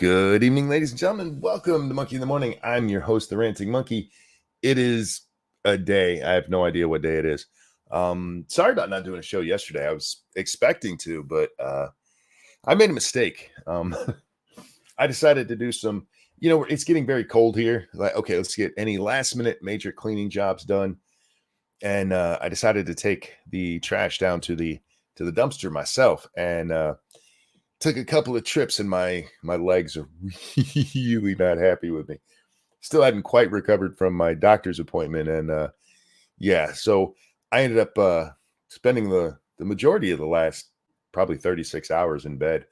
Good evening, ladies and gentlemen. Welcome to Monkey in the Morning. I'm your host, the Ranting Monkey. It is a day. I have no idea what day it is. Sorry about not doing a show yesterday. I was expecting to, but I made a mistake. I decided to do some, it's getting very cold here. Like, okay, let's get any last minute major cleaning jobs done. And I decided to take the trash down to the dumpster myself, and took a couple of trips, and my legs are really not happy with me. Still hadn't quite recovered from my doctor's appointment, and so I ended up spending the majority of the last probably 36 hours in bed.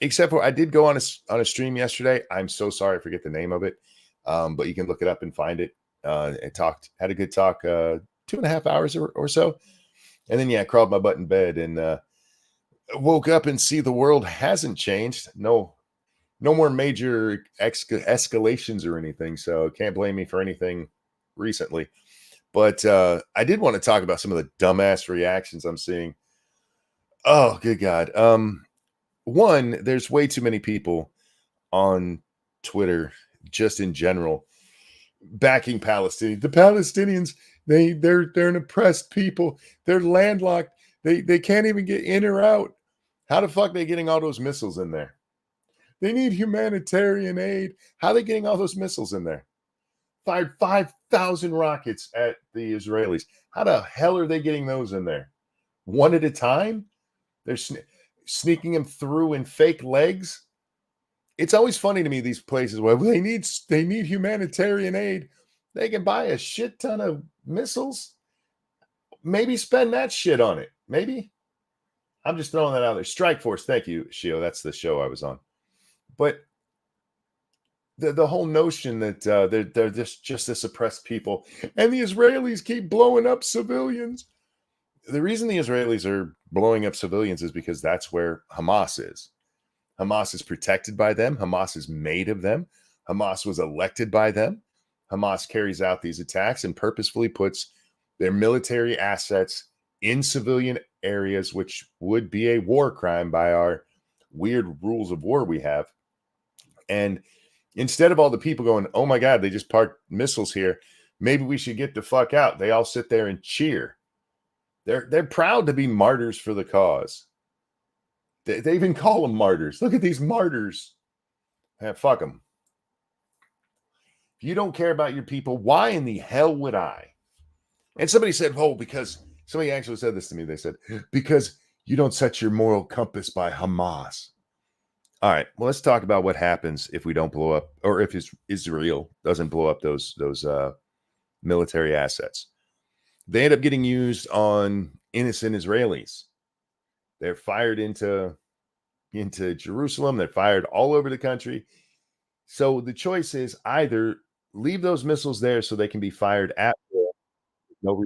Except for I did go on a stream yesterday. I'm so sorry I forget the name of it, but you can look it up and find it. Had a good talk, 2.5 hours or so, and then I crawled my butt in bed and woke up and see the world hasn't changed. No more major escalations or anything. So can't blame me for anything recently. But I did want to talk about some of the dumbass reactions I'm seeing. Oh, good God. One, there's way too many people on Twitter, just in general, backing Palestinians. The Palestinians, they're an oppressed people. They're landlocked. They can't even get in or out. How the fuck are they getting all those missiles in there? They need humanitarian aid. How are they getting all those missiles in there? Fired 5,000 rockets at the Israelis. How the hell are they getting those in there? One at a time? They're sneaking them through in fake legs. It's always funny to me, these places where they need humanitarian aid. They can buy a shit ton of missiles. Maybe spend that shit on it. Maybe. I'm just throwing that out there. Strike Force. Thank you, Shio. That's the show I was on. But the whole notion that they're just this oppressed people, and the Israelis keep blowing up civilians. The reason the Israelis are blowing up civilians is because that's where Hamas is. Hamas is protected by them. Hamas is made of them. Hamas was elected by them. Hamas carries out these attacks and purposefully puts their military assets in civilian areas, which would be a war crime by our weird rules of war we have. And instead of all the people going, oh my God, they just parked missiles here, maybe we should get the fuck out, they all sit there and cheer. They're proud to be martyrs for the cause. They even call them martyrs. Look at these martyrs. Fuck them. If you don't care about your people, why in the hell would I? And somebody said, because somebody actually said this to me. They said, because you don't set your moral compass by Hamas. All right. Well, let's talk about what happens if we don't blow up, or if Israel doesn't blow up those military assets. They end up getting used on innocent Israelis. They're fired into Jerusalem. They're fired all over the country. So the choice is either leave those missiles there so they can be fired at will,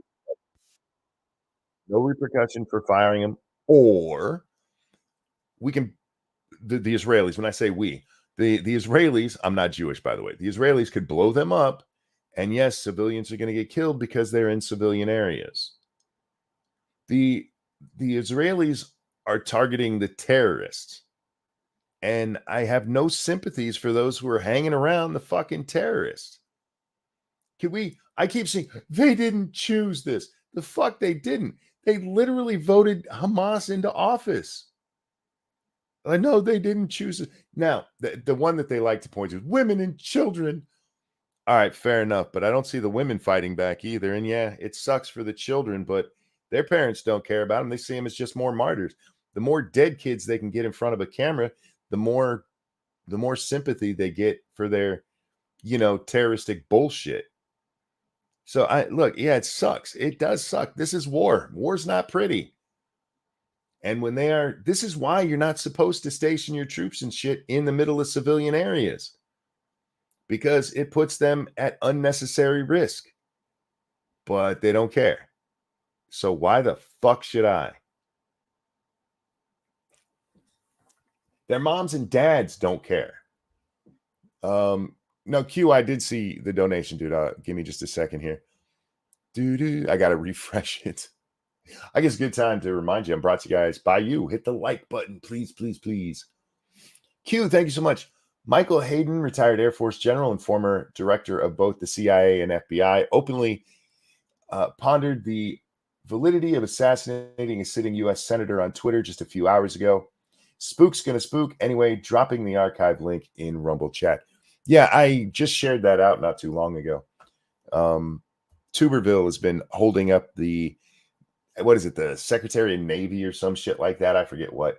no repercussion for firing them, or we can, the Israelis, when I say we, the Israelis, I'm not Jewish, by the way, the Israelis could blow them up, and yes, civilians are going to get killed because they're in civilian areas. The Israelis are targeting the terrorists, and I have no sympathies for those who are hanging around the fucking terrorists. I keep saying they didn't choose this. The fuck they didn't. They literally voted Hamas into office. I know they didn't choose it. Now, the one that they like to point to is women and children. All right, fair enough, but I don't see the women fighting back either. And yeah, it sucks for the children, but their parents don't care about them. They see them as just more martyrs. The more dead kids they can get in front of a camera, the more sympathy they get for their, terroristic bullshit. So it sucks. It does suck. This is war. War's not pretty. And when this is why you're not supposed to station your troops and shit in the middle of civilian areas, because it puts them at unnecessary risk. But they don't care. So why the fuck should I? Their moms and dads don't care. No, Q, I did see the donation, dude. Give me just a second here. I got to refresh it. I guess a good time to remind you, I'm brought to you guys by you. Hit the like button, please, please, please. Q, thank you so much. Michael Hayden, retired Air Force general and former director of both the CIA and FBI, openly pondered the validity of assassinating a sitting U.S. senator on Twitter just a few hours ago. Spook's gonna spook. Anyway, dropping the archive link in Rumble chat. Yeah, I just shared that out not too long ago. Tuberville has been holding up the, what is it, the Secretary of Navy or some shit like that. I forget what.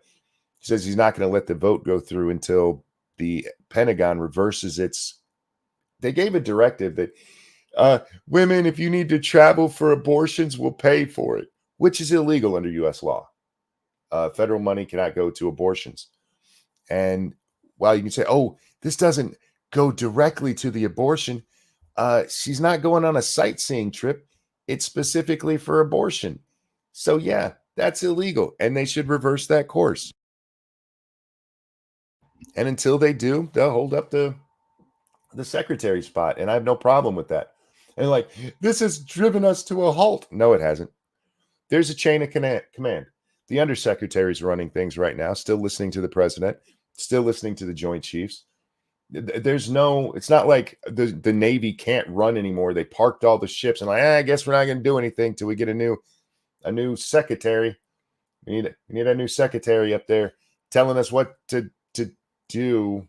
He says he's not going to let the vote go through until the Pentagon reverses its. They gave a directive that women, if you need to travel for abortions, will pay for it, which is illegal under U.S. law. Federal money cannot go to abortions. And while you can say, oh, this doesn't go directly to the abortion, she's not going on a sightseeing trip. It's specifically for abortion. So, yeah, that's illegal. And they should reverse that course. And until they do, they'll hold up the secretary spot. And I have no problem with that. And like, this has driven us to a halt. No, it hasn't. There's a chain of command. The undersecretary is running things right now, still listening to the president, still listening to the Joint Chiefs. There's no, it's not like the Navy can't run anymore. They parked all the ships and like, I guess we're not going to do anything till we get a new secretary. We need a new secretary up there telling us what to do.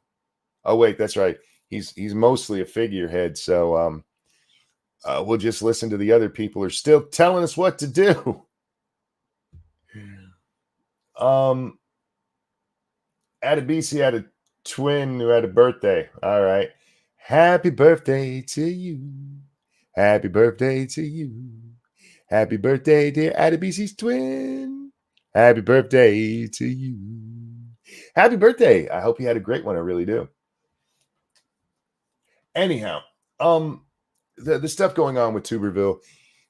Oh wait, that's right. He's mostly a figurehead, so we'll just listen to the other people who are still telling us what to do. Adebisi had a twin who had a birthday. All right. Happy birthday to you. Happy birthday to you. Happy birthday, dear Adebisi's twin. Happy birthday to you. Happy birthday. I hope you had a great one. I really do. Anyhow, the stuff going on with Tuberville.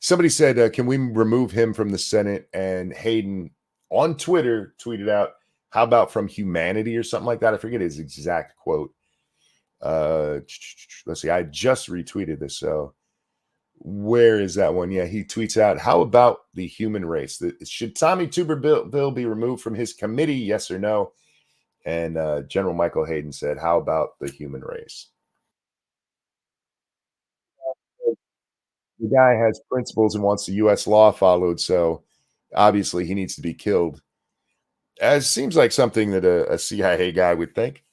Somebody said, can we remove him from the Senate? And Hayden on Twitter tweeted out, how about from humanity or something like that? I forget his exact quote. Let's see. I just retweeted this. So where is that one? Yeah, he tweets out, how about the human race? Should Tommy Tuberville be removed from his committee? Yes or no? And General Michael Hayden said, how about the human race? The guy has principles and wants the U.S. law followed. So obviously he needs to be killed. As seems like something that a CIA guy would think.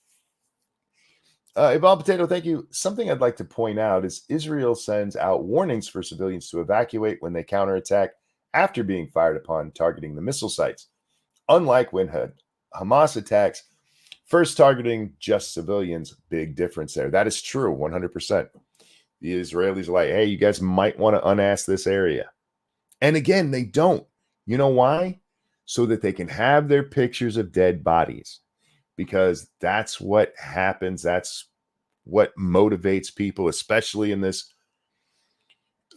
Evolved Potato, thank you. Something I'd like to point out is Israel sends out warnings for civilians to evacuate when they counterattack after being fired upon, targeting the missile sites. Unlike when Hamas attacks, first targeting just civilians, big difference there. That is true, 100%. The Israelis are like, hey, you guys might want to unass this area. And again, they don't. You know why? So that they can have their pictures of dead bodies. Because that's what happens. That's what motivates people, especially in this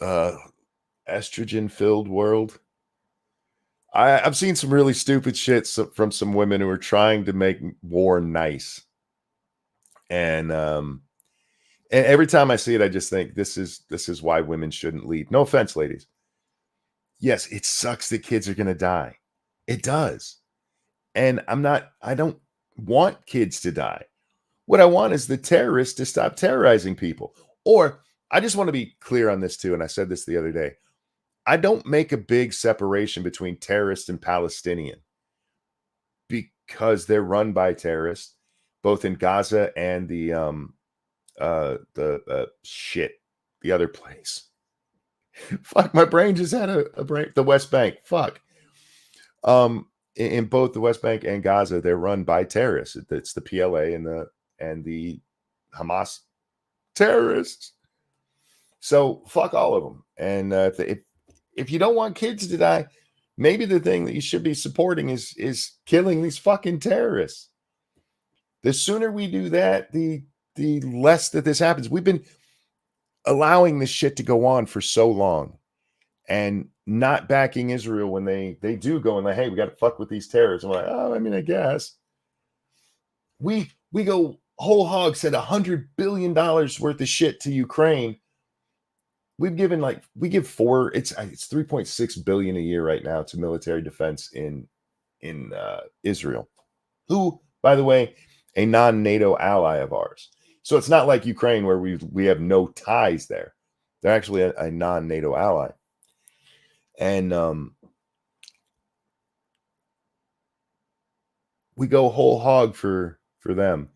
estrogen-filled world. I've seen some really stupid shit from some women who are trying to make war nice. And every time I see it, I just think this is why women shouldn't lead. No offense, ladies. Yes, it sucks that kids are going to die. It does. And I don't want kids to die. What I want is the terrorists to stop terrorizing people. Or I just want to be clear on this too. And I said this the other day. I don't make a big separation between terrorist and Palestinian because they're run by terrorists, both in Gaza and the other place. Fuck, my brain just had a brain. The West Bank. Fuck. In both the West Bank and Gaza, they're run by terrorists. It's the PLA and the Hamas terrorists. So fuck all of them. And if you don't want kids to die, maybe the thing that you should be supporting is killing these fucking terrorists. The sooner we do that, the less that this happens. We've been allowing this shit to go on for so long and not backing Israel when they do go and like, hey, we got to fuck with these terrorists. I'm like, oh, I mean, I guess. We go whole hog, send $100 billion worth of shit to Ukraine. We give it's 3.6 billion a year right now to military defense in Israel, who, by the way, a non-NATO ally of ours. So it's not like Ukraine where we have no ties there. They're actually a non-NATO ally. And we go whole hog for them.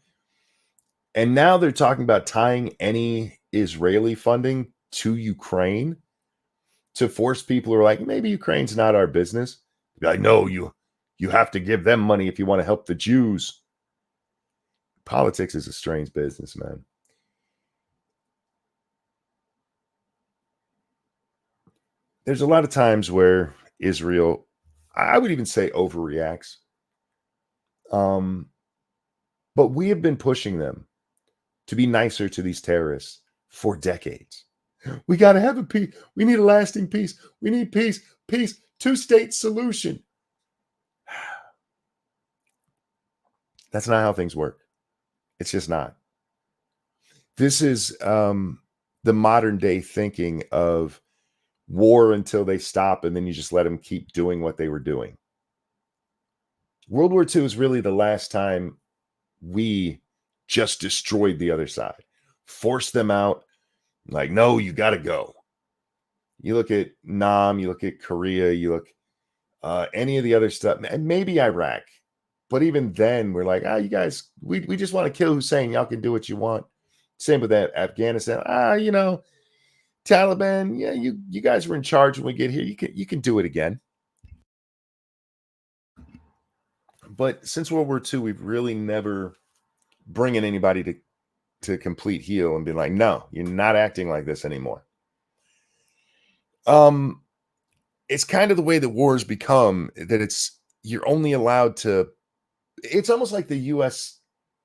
And now they're talking about tying any Israeli funding to Ukraine to force people who are like, maybe Ukraine's not our business. Be like, no, you have to give them money if you want to help the Jews. Politics is a strange business, man. There's a lot of times where Israel, I would even say, overreacts. But we have been pushing them to be nicer to these terrorists for decades. We got to have a peace. We need a lasting peace. We need peace, peace, two-state solution. That's not how things work. It's just not. This is the modern day thinking of war until they stop, and then you just let them keep doing what they were doing. World War II is really the last time we just destroyed the other side, forced them out. Like, no, you got to go. You look at Nam, you look at Korea, you look any of the other stuff, and maybe Iraq. But even then, we're like, you guys, we just want to kill Hussein. Y'all can do what you want. Same with that Afghanistan. Taliban. Yeah, you guys were in charge when we get here. You can do it again. But since World War II, we've really never bringing anybody to complete heel and been like, no, you're not acting like this anymore. It's kind of the way that wars become, that you're only allowed to. It's almost like the U.S.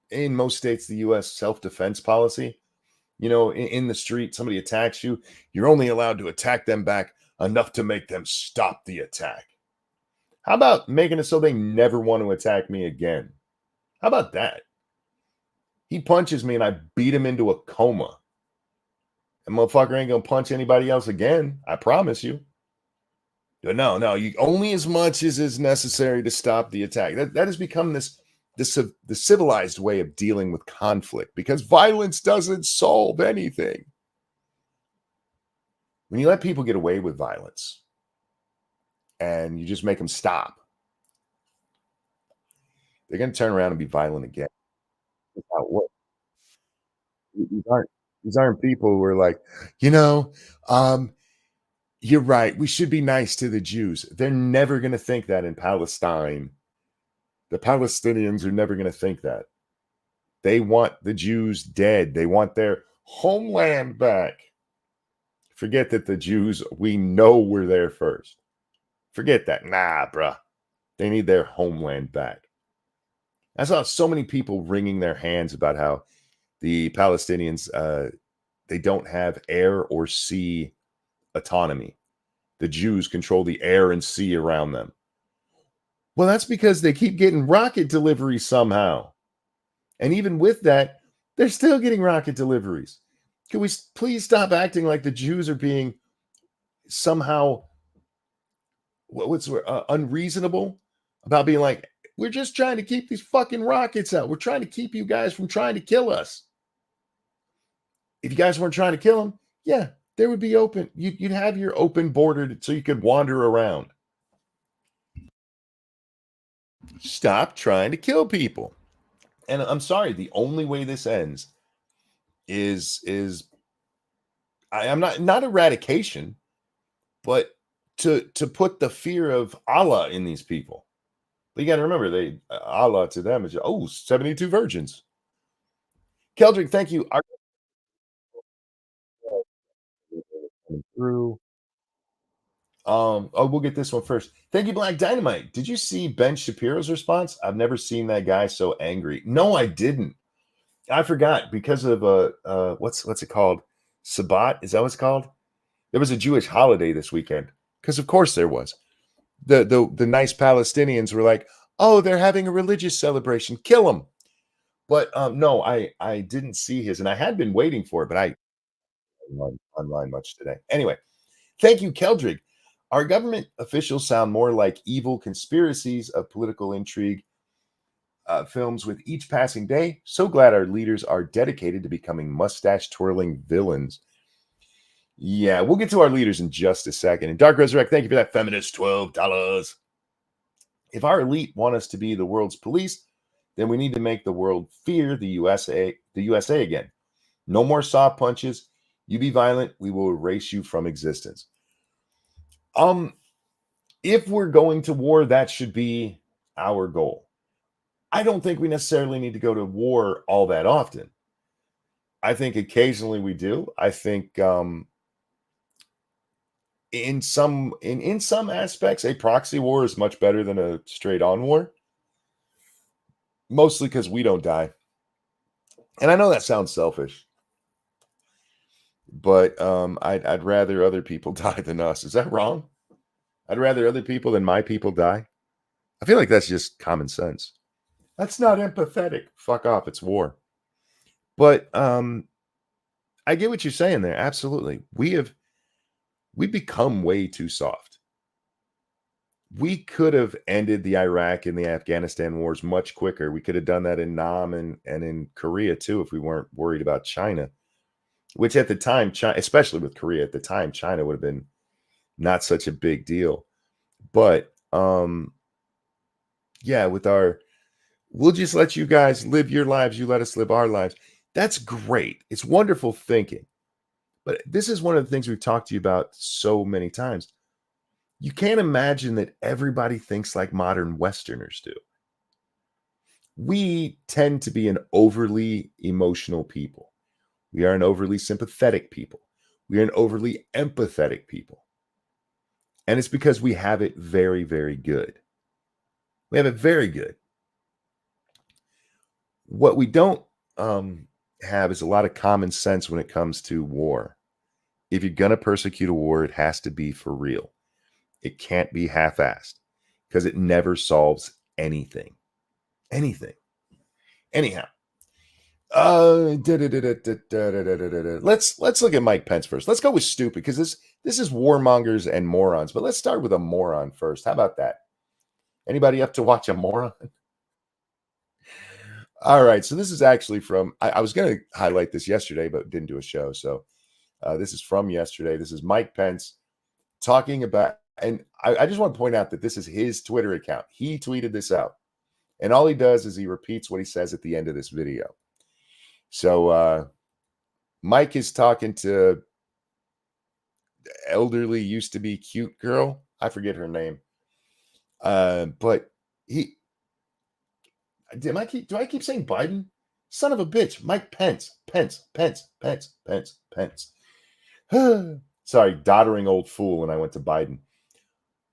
in most states, the U.S. self-defense policy. In the street, somebody attacks you, you're only allowed to attack them back enough to make them stop the attack. How about making it so they never want to attack me again? How about that? He punches me and I beat him into a coma. And motherfucker ain't gonna punch anybody else again. I promise you. But no, you only as much as is necessary to stop the attack. That has become the civilized way of dealing with conflict, because violence doesn't solve anything. When you let people get away with violence and you just make them stop, they're going to turn around and be violent again. These aren't people who are like, you're right, we should be nice to the Jews. They're never going to think that in Palestine. The Palestinians are never going to think that. They want the Jews dead. They want their homeland back. Forget that the Jews, we know were there first. Forget that. Nah, bruh. They need their homeland back. I saw so many people wringing their hands about how the Palestinians, they don't have air or sea autonomy. The Jews control the air and sea around them. Well, that's because they keep getting rocket deliveries somehow. And even with that, they're still getting rocket deliveries. Can we please stop acting like the Jews are being somehow unreasonable about being like, we're just trying to keep these fucking rockets out. We're trying to keep you guys from trying to kill us. If you guys weren't trying to kill them, yeah, there would be open. You'd have your open border so you could wander around. Stop trying to kill people. And I'm sorry, the only way this ends is I'm not eradication, but to put the fear of Allah in these people. But you got to remember, Allah to them is 72 virgins. Keldrick, thank you. Through. We'll get this one first. Thank you, Black Dynamite. Did you see Ben Shapiro's response? I've never seen that guy so angry. No, I didn't. I forgot because of what's it called? Sabbat? Is that what it's called? There was a Jewish holiday this weekend. Because of course there was. The nice Palestinians were like, oh, they're having a religious celebration. Kill them. But no, I didn't see his, and I had been waiting for it, but I online much today. Anyway, thank you, Keldrick. Our government officials sound more like evil conspiracies of political intrigue films with each passing day. So glad our leaders are dedicated to becoming mustache-twirling villains. Yeah, we'll get to our leaders in just a second. And Dark Resurrect, thank you for that feminist $12. If our elite want us to be the world's police, then we need to make the world fear the USA again. No more soft punches. You be violent, we will erase you from existence. If we're going to war, that should be our goal. I don't think we necessarily need to go to war all that often. I think occasionally we do. I think in some aspects, a proxy war is much better than a straight-on war. Mostly because we don't die. And I know that sounds selfish, but I'd rather other people die than us. Is that wrong? I'd rather other people than my people die. I feel like that's just common sense. That's not empathetic. Fuck off. It's war. But I get what you're saying there. Absolutely. We've become way too soft. We could have ended the Iraq and the Afghanistan wars much quicker. We could have done that in Nam and in Korea too if we weren't worried about China, which at the time, especially with Korea, at the time, China would have been not such a big deal. But yeah, we'll just let you guys live your lives. You let us live our lives. That's great. It's wonderful thinking. But this is one of the things we've talked to you about so many times. You can't imagine that everybody thinks like modern Westerners do. We tend to be an overly emotional people. We are an overly sympathetic people. We are an overly empathetic people. And it's because we have it very, very good. We have it very good. What we don't have is a lot of common sense when it comes to war. If you're going to persecute a war, it has to be for real. It can't be half-assed because it never solves anything. Anything. Anyhow. Let's look at Mike Pence first. Let's go with stupid because this is warmongers and morons. But let's start with a moron first. How about that? Anybody up to watch a moron? All right. So this is actually from, I was going to highlight this yesterday, but didn't do a show. So this is from yesterday. This is Mike Pence talking about, and I just want to point out that this is his Twitter account. He tweeted this out. And all he does is he repeats what he says at the end of this video. So Mike is talking to elderly, used to be cute girl. I forget her name. But do I keep saying Biden? Son of a bitch. Mike Pence. Pence. Sorry, doddering old fool when I went to Biden.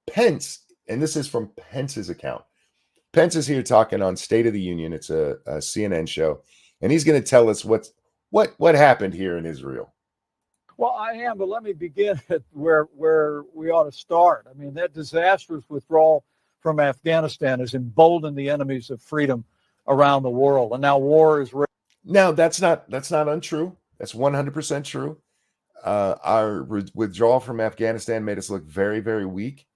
Pence, and this is from Pence's account. Pence is here talking on State of the Union. It's a CNN show, and he's going to tell us what happened here in Israel. Well, I am, but let me begin at where we ought to start. I mean, that disastrous withdrawal from Afghanistan has emboldened the enemies of freedom around the world, and now war is. Now that's not untrue. That's 100% true. Our withdrawal from Afghanistan made us look very, very weak.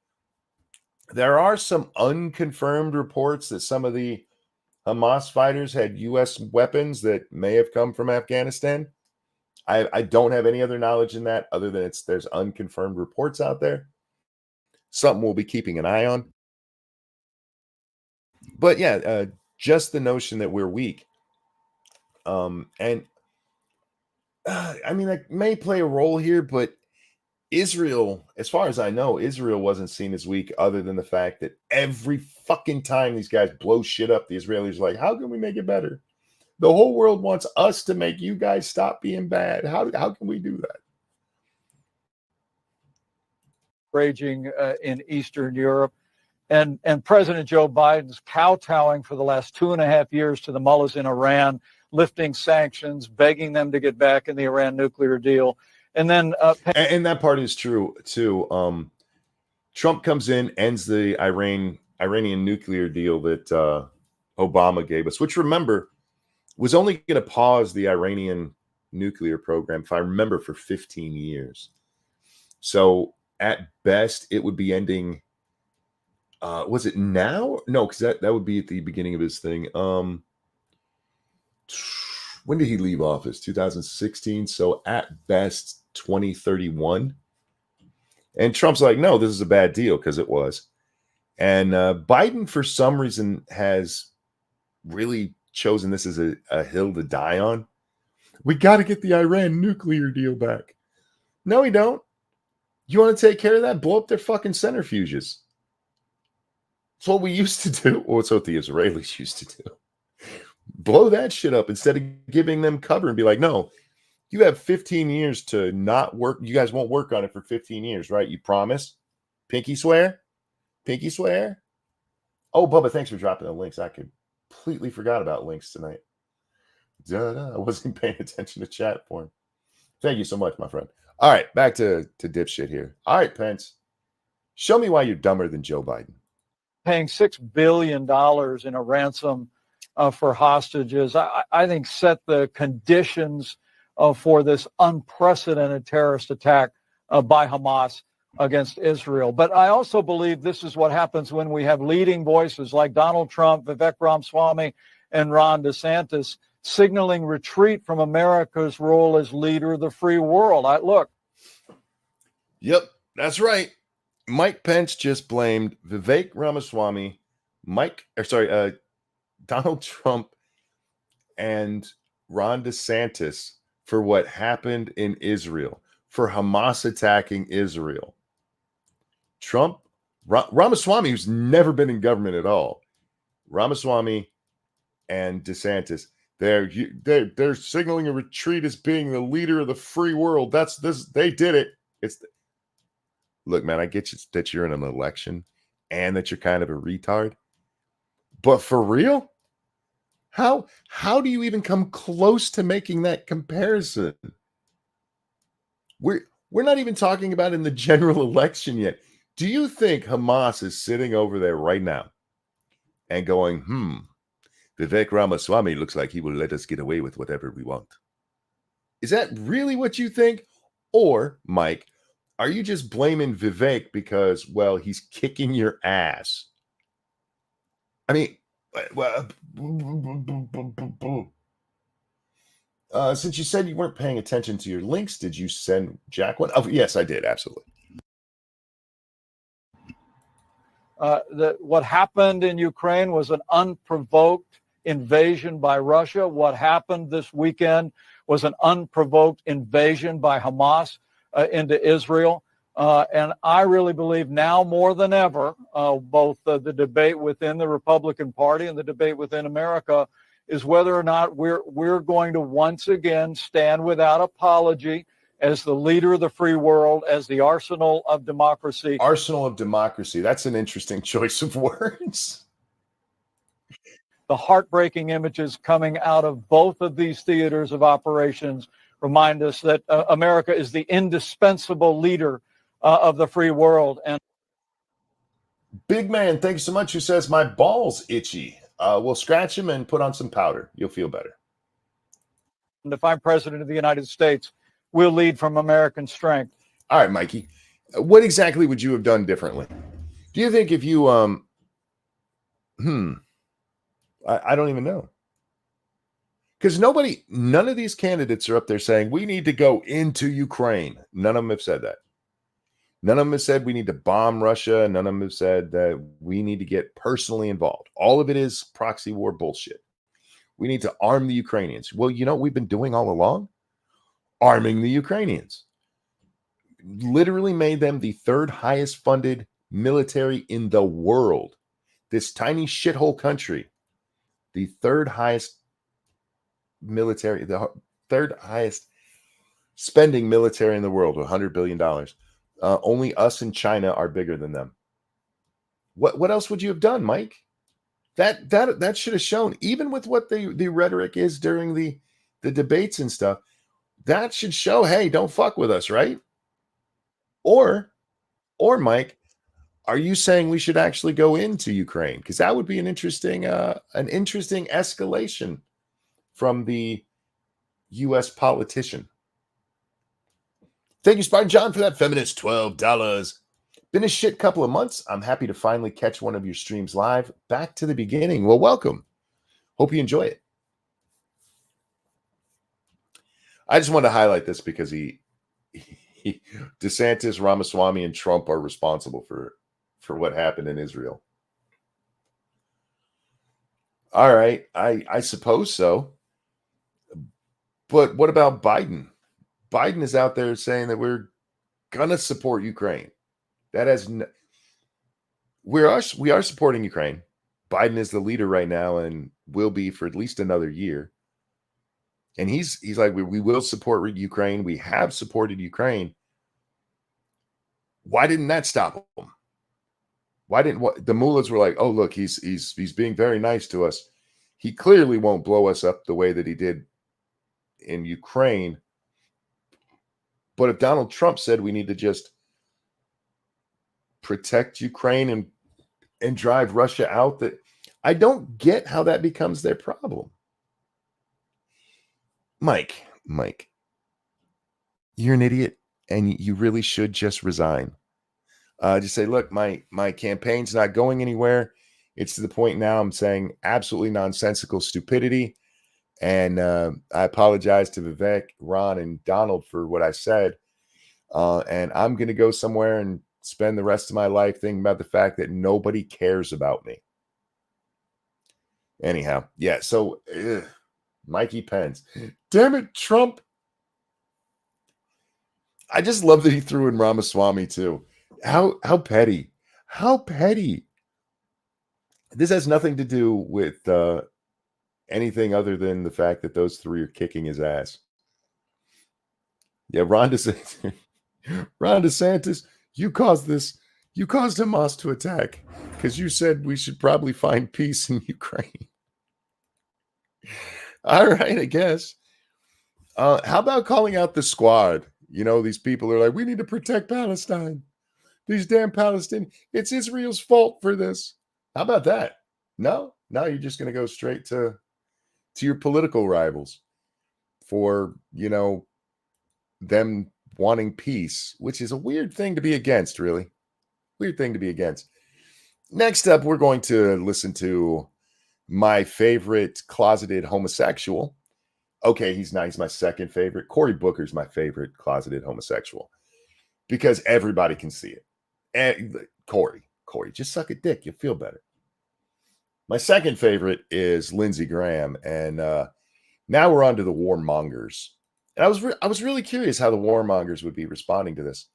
There are some unconfirmed reports that some of the Hamas fighters had U.S. weapons that may have come from Afghanistan. I don't have any other knowledge in that other than there's unconfirmed reports out there. Something we'll be keeping an eye on. But yeah, just the notion that we're weak. I mean, that may play a role here, but Israel, as far as I know, Israel wasn't seen as weak other than the fact that every fucking time these guys blow shit up, the Israelis are like, how can we make it better? The whole world wants us to make you guys stop being bad. How can we do that? Raging in Eastern Europe. And President Joe Biden's kowtowing for the last 2.5 years to the mullahs in Iran, lifting sanctions, begging them to get back in the Iran nuclear deal. And then and that part is true too. Trump comes in, ends the Iranian nuclear deal that Obama gave us, which, remember, was only going to pause the Iranian nuclear program, if I remember, for 15 years. So at best, it would be ending Was it now? No, because that would be at the beginning of his thing. When did he leave office? 2016. So at best 2031. And Trump's like, no, this is a bad deal, because it was. And Biden, for some reason, has really chosen this as a hill to die on. We got to get the Iran nuclear deal back. No, we don't. You want to take care of that? Blow up their fucking centrifuges. It's what we used to do. Or it's what the Israelis used to do. Blow that shit up instead of giving them cover and be like, no, you have 15 years to not work. You guys won't work on it for 15 years, right? You promise? Pinky swear? Pinky swear? Oh, Bubba, thanks for dropping the links. I completely forgot about links tonight. I wasn't paying attention to chat for him. Thank you so much, my friend. All right, back to dipshit here. All right, Pence, show me why you're dumber than Joe Biden. Paying $6 billion in a ransom for hostages, I think set the conditions for this unprecedented terrorist attack by Hamas against Israel. But I also believe this is what happens when we have leading voices like Donald Trump, Vivek Ramaswamy, and Ron DeSantis signaling retreat from America's role as leader of the free world. Look. Yep, that's right. Mike Pence just blamed Vivek Ramaswamy, Donald Trump, and Ron DeSantis for what happened in Israel, for Hamas attacking Israel. Ramaswamy, who's never been in government at all, Ramaswamy and DeSantis, they're signaling a retreat as being the leader of the free world. That's this. They did it. Look, man, I get you that you're in an election and that you're kind of a retard, but for real, how do you even come close to making that comparison? We're not even talking about in the general election yet. Do you think Hamas is sitting over there right now and going, Vivek Ramaswamy looks like he will let us get away with whatever we want? Is that really what you think? Or, Mike, are you just blaming Vivek because, well, he's kicking your ass? I mean, since you said you weren't paying attention to your links, did you send Jack one? Oh, yes, I did. Absolutely. What happened in Ukraine was an unprovoked invasion by Russia. What happened this weekend was an unprovoked invasion by Hamas into Israel. And I really believe now more than ever, both the debate within the Republican Party and the debate within America is whether or not we're going to once again stand without apology as the leader of the free world, as the arsenal of democracy. Arsenal of democracy. That's an interesting choice of words. The heartbreaking images coming out of both of these theaters of operations remind us that America is the indispensable leader of the free world. And Big Man, thank you so much, who says, my ball's itchy. We'll scratch him and put on some powder. You'll feel better. And if I'm president of the United States, we'll lead from American strength. All right, Mikey. What exactly would you have done differently? Do you think if you, I don't even know. Because none of these candidates are up there saying, we need to go into Ukraine. None of them have said that. None of them have said we need to bomb Russia. None of them have said that we need to get personally involved. All of it is proxy war bullshit. We need to arm the Ukrainians. Well, you know what we've been doing all along? Arming the Ukrainians. Literally made them the third highest funded military in the world. This tiny shithole country, the third highest military, the third highest spending military in the world, $100 billion. Only us and China are bigger than them. What else would you have done, Mike? That should have shown, even with what the rhetoric is during the debates and stuff, that should show, hey, don't fuck with us, right? Or Mike, are you saying we should actually go into Ukraine? Because that would be an interesting escalation from the U.S. politician. Thank you, Spartan John, for that feminist $12. Been a shit couple of months. I'm happy to finally catch one of your streams live. Back to the beginning. Well, welcome. Hope you enjoy it. I just wanted to highlight this because DeSantis, Ramaswamy, and Trump are responsible for what happened in Israel. All right, I suppose so. But what about Biden? Biden is out there saying that we're gonna support Ukraine. That has we are supporting Ukraine. Biden is the leader right now and will be for at least another year. And he's like, we will support Ukraine. We have supported Ukraine. Why didn't that stop him? Why didn't the mullahs were like, oh look, he's being very nice to us. He clearly won't blow us up the way that he did in Ukraine. But if Donald Trump said we need to just protect Ukraine and drive Russia out, that I don't get how that becomes their problem. Mike, you're an idiot and you really should just resign. Just say, look, my campaign's not going anywhere. It's to the point now I'm saying absolutely nonsensical stupidity. And I apologize to Vivek, Ron, and Donald for what I said. And I'm going to go somewhere and spend the rest of my life thinking about the fact that nobody cares about me. Anyhow, yeah, so Mikey Pence. Damn it, Trump. I just love that he threw in Ramaswamy too. How petty. How petty. This has nothing to do with anything other than the fact that those three are kicking his ass. Yeah, Ron DeSantis, you caused this. You caused Hamas to attack because you said we should probably find peace in Ukraine. All right, I guess. How about calling out the squad? You know, these people are like, we need to protect Palestine. These damn Palestinians. It's Israel's fault for this. How about that? No, you're just going to go straight to your political rivals for, you know, them wanting peace, which is a weird thing to be against, really. Weird thing to be against. Next up, we're going to listen to my favorite closeted homosexual. Okay, he's not. He's my second favorite. Cory Booker's my favorite closeted homosexual because everybody can see it. And Cory, just suck a dick. You'll feel better. My second favorite is Lindsey Graham, and now we're on to the Warmongers. And I was really curious how the Warmongers would be responding to this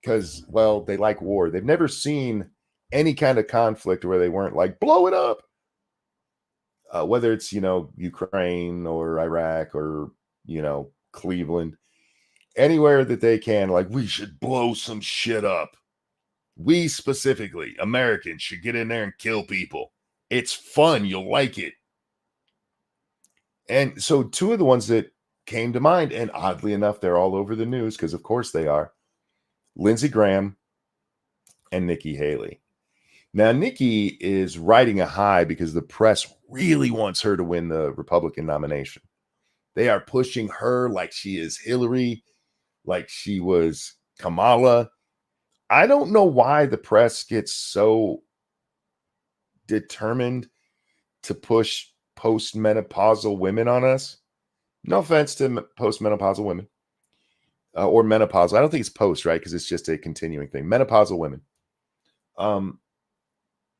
because, well, they like war. They've never seen any kind of conflict where they weren't like, blow it up. Whether it's, you know, Ukraine or Iraq or, you know, Cleveland, anywhere that they can, like, we should blow some shit up. We specifically, Americans, should get in there and kill people. It's fun. You'll like it. And so two of the ones that came to mind, and oddly enough, they're all over the news because, of course, they are, Lindsey Graham and Nikki Haley. Now, Nikki is riding a high because the press really wants her to win the Republican nomination. They are pushing her like she is Hillary, like she was Kamala. I don't know why the press gets so determined to push postmenopausal women on us. No offense to postmenopausal women or menopausal. I don't think it's post, right? Because it's just a continuing thing. Menopausal women.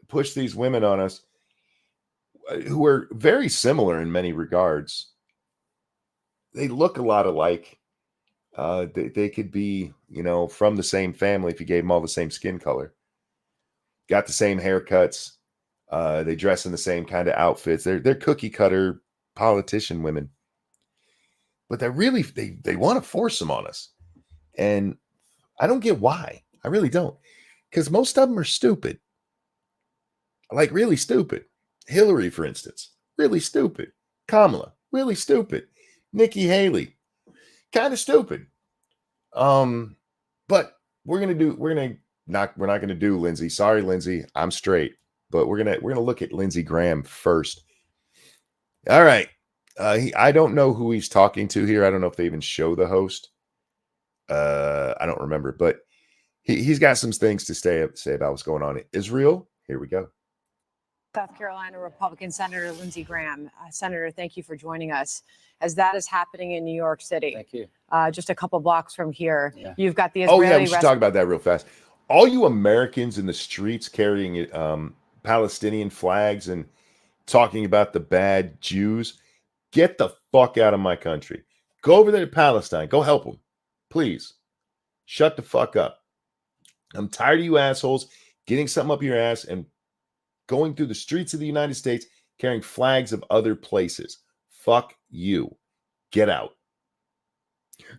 Push these women on us who are very similar in many regards. They look a lot alike. They could be, you know, from the same family if you gave them all the same skin color. Got the same haircuts. They dress in the same kind of outfits. They're cookie cutter politician women. But they really they want to force them on us. And I don't get why. I really don't. Because most of them are stupid. Like really stupid. Hillary, for instance, really stupid. Kamala, really stupid. Nikki Haley, kind of stupid. But we're not gonna do Lindsey. Sorry, Lindsey, I'm straight. But we're gonna look at Lindsey Graham first. All right. I don't know who he's talking to here. I don't know if they even show the host. I don't remember, but He's got some things to say about what's going on in Israel. Here we go. South Carolina Republican Senator Lindsey Graham. Senator, thank you for joining us. As that is happening in New York City. Thank you. Just a couple blocks from here, Yeah. you've got the Israeli... Oh, yeah, we should talk about that real fast. All you Americans in the streets carrying Palestinian flags and talking about the bad Jews, get the fuck out of my country. Go over there to Palestine. Go help them. Please. Shut the fuck up. I'm tired of you assholes getting something up your ass and going through the streets of the United States carrying flags of other places. Fuck you. Get out.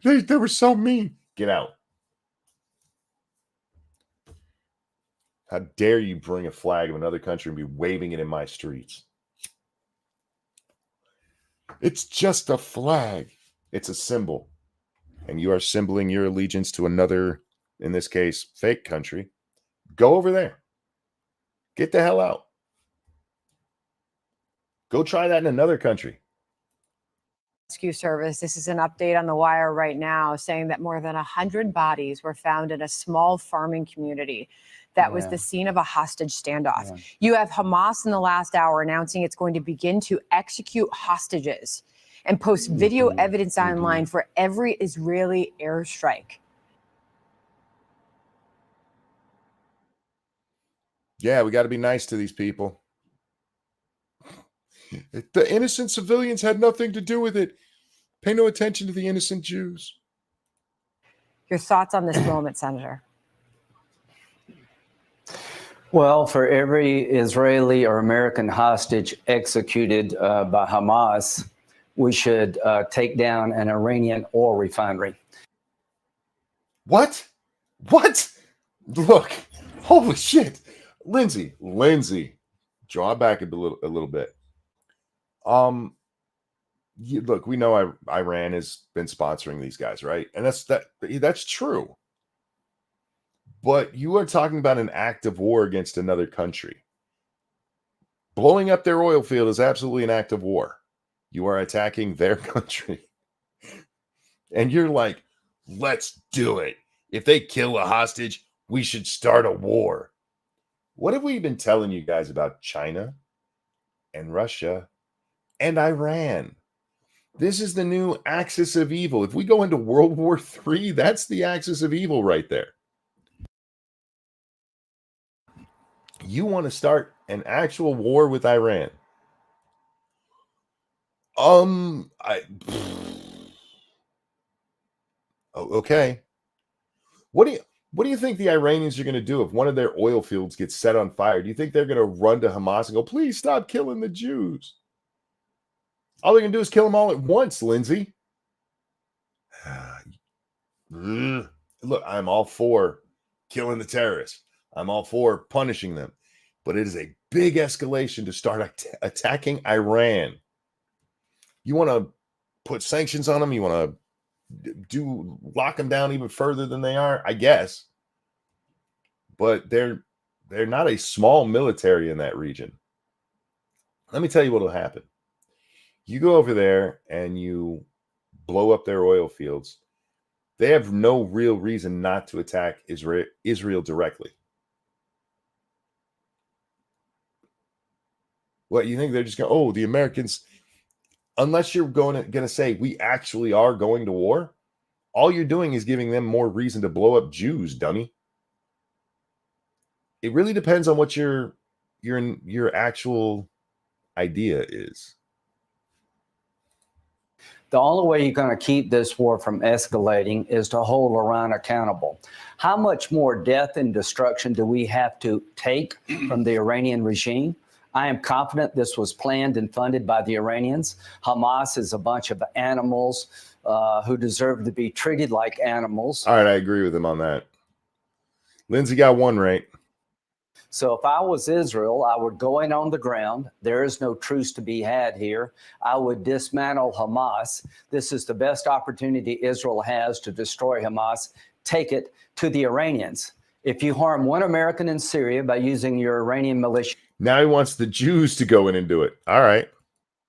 They were so mean. Get out. How dare you bring a flag of another country and be waving it in my streets? It's just a flag. It's a symbol. And you are symboling your allegiance to another, in this case, fake country. Go over there. Get the hell out. Go try that in another country. Rescue Service. This is an update on the wire right now saying that more than 100 bodies were found in a small farming community that was the scene of a hostage standoff. Yeah. You have Hamas in the last hour announcing it's going to begin to execute hostages and post video evidence online for every Israeli airstrike. Yeah, we got to be nice to these people. The innocent civilians had nothing to do with it. Pay no attention to the innocent Jews. Your thoughts on this moment, Senator? Well, for every Israeli or American hostage executed by Hamas, we should take down an Iranian oil refinery. What? What? Look, holy shit. Lindsay, draw back a little bit. Look, we know Iran has been sponsoring these guys, right? And that's true. But you are talking about an act of war against another country. Blowing up their oil field is absolutely an act of war. You are attacking their country. And you're like, let's do it. If they kill a hostage, we should start a war. What have we been telling you guys about China and Russia and Iran? This is the new axis of evil. If we go into World War III, that's the axis of evil right there. You want to start an actual war with Iran? Okay. What do you think the Iranians are going to do if one of their oil fields gets set on fire? Do you think they're going to run to Hamas and go, please stop killing the Jews? All they're going to do is kill them all at once, Lindsay. Look, I'm all for killing the terrorists. I'm all for punishing them. But it is a big escalation to start attacking Iran. You want to put sanctions on them? You want to lock them down even further than they are? I guess. But they're not a small military in that region. Let me tell you what will happen. You go over there and you blow up their oil fields. They have no real reason not to attack Israel directly. What, you think they're just going, oh, the Americans, unless you're going to say we actually are going to war, all you're doing is giving them more reason to blow up Jews, dummy. It really depends on what your actual idea is. The only way you're going to keep this war from escalating is to hold Iran accountable. How much more death and destruction do we have to take from the Iranian regime? I am confident this was planned and funded by the Iranians. Hamas is a bunch of animals who deserve to be treated like animals. All right, I agree with him on that. Lindsay got one right. So if I was Israel, I would go in on the ground. There is no truce to be had here. I would dismantle Hamas. This is the best opportunity Israel has to destroy Hamas. Take it to the Iranians. If you harm one American in Syria by using your Iranian militia. Now he wants the Jews to go in and do it. All right.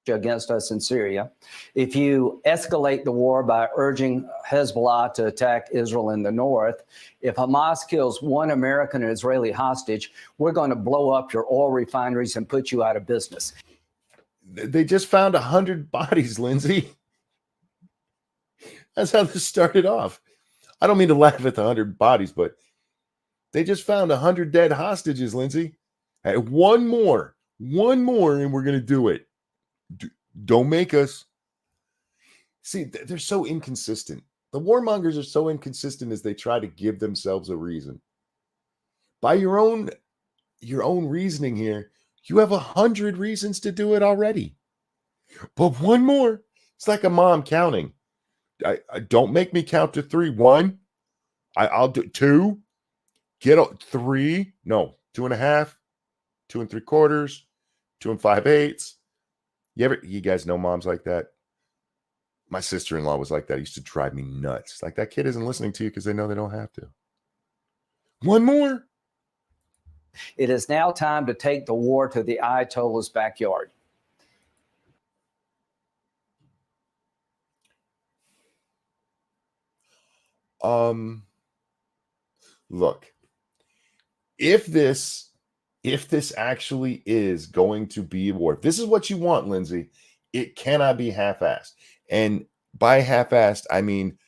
against us in Syria, if you escalate the war by urging Hezbollah to attack Israel in the north, if Hamas kills one American and Israeli hostage, we're going to blow up your oil refineries and put you out of business. They just found 100 bodies, Lindsay. That's how this started off. I don't mean to laugh at the 100 bodies, but they just found 100 dead hostages, Lindsay. Hey, one more, and we're going to do it. Don't make us. See, they're so inconsistent. The warmongers are so inconsistent as they try to give themselves a reason. By your own reasoning here, you have 100 reasons to do it already. But one more. It's like a mom counting. I don't make me count to 3. 1. I'll do 2. Get 3. No, 2.5. 2 3/4. 2 5/8. You guys know moms like that? My sister-in-law was like that. It used to drive me nuts. Like, that kid isn't listening to you because they know they don't have to. One more. It is now time to take the war to the Ayatollah's backyard. Look, if this actually is going to be a war, if this is what you want, Lindsay, it cannot be half-assed. And by half-assed, I mean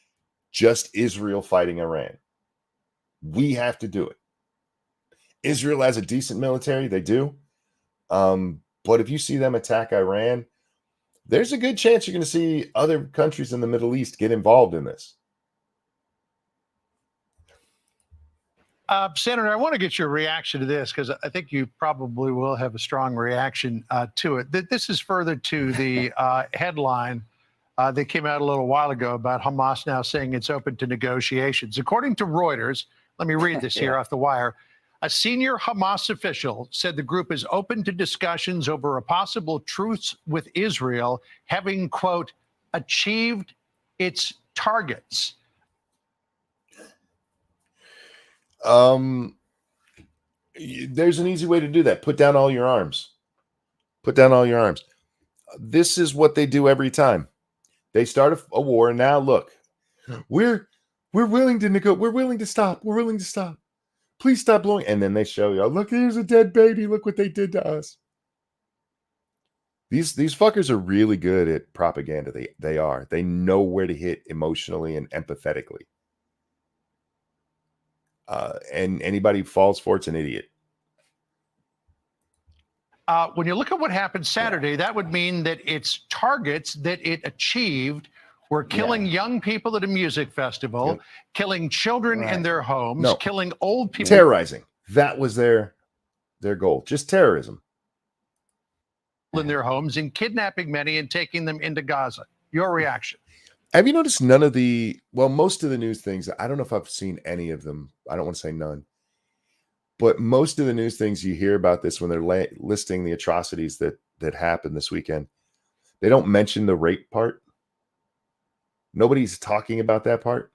just Israel fighting Iran. We have to do it. Israel has a decent military, they do. But if you see them attack Iran, there's a good chance you're going to see other countries in the Middle East get involved in this. Senator, I want to get your reaction to this because I think you probably will have a strong reaction to it. This is further to the headline that came out a little while ago about Hamas now saying it's open to negotiations. According to Reuters, let me read this here off the wire. A senior Hamas official said the group is open to discussions over a possible truce with Israel, having, quote, achieved its targets. There's an easy way to do that. Put down all your arms. Put down all your arms. This is what they do every time. They start a war, and now look, we're willing to negotiate. We're willing to stop. We're willing to stop. Please stop blowing. And then they show you, oh, look, here's a dead baby. Look what they did to us. These fuckers are really good at propaganda. They are. They know where to hit emotionally and empathetically. And anybody who falls for it's an idiot. When you look at what happened Saturday, that would mean that its targets that it achieved were killing young people at a music festival, killing children in their homes, killing old people. Terrorizing. That was their goal. Just terrorism. In their homes and kidnapping many and taking them into Gaza. Your reaction? Have you noticed most of the news things, I don't know if I've seen any of them. I don't want to say none. But most of the news things you hear about this when they're listing the atrocities that happened this weekend, they don't mention the rape part. Nobody's talking about that part.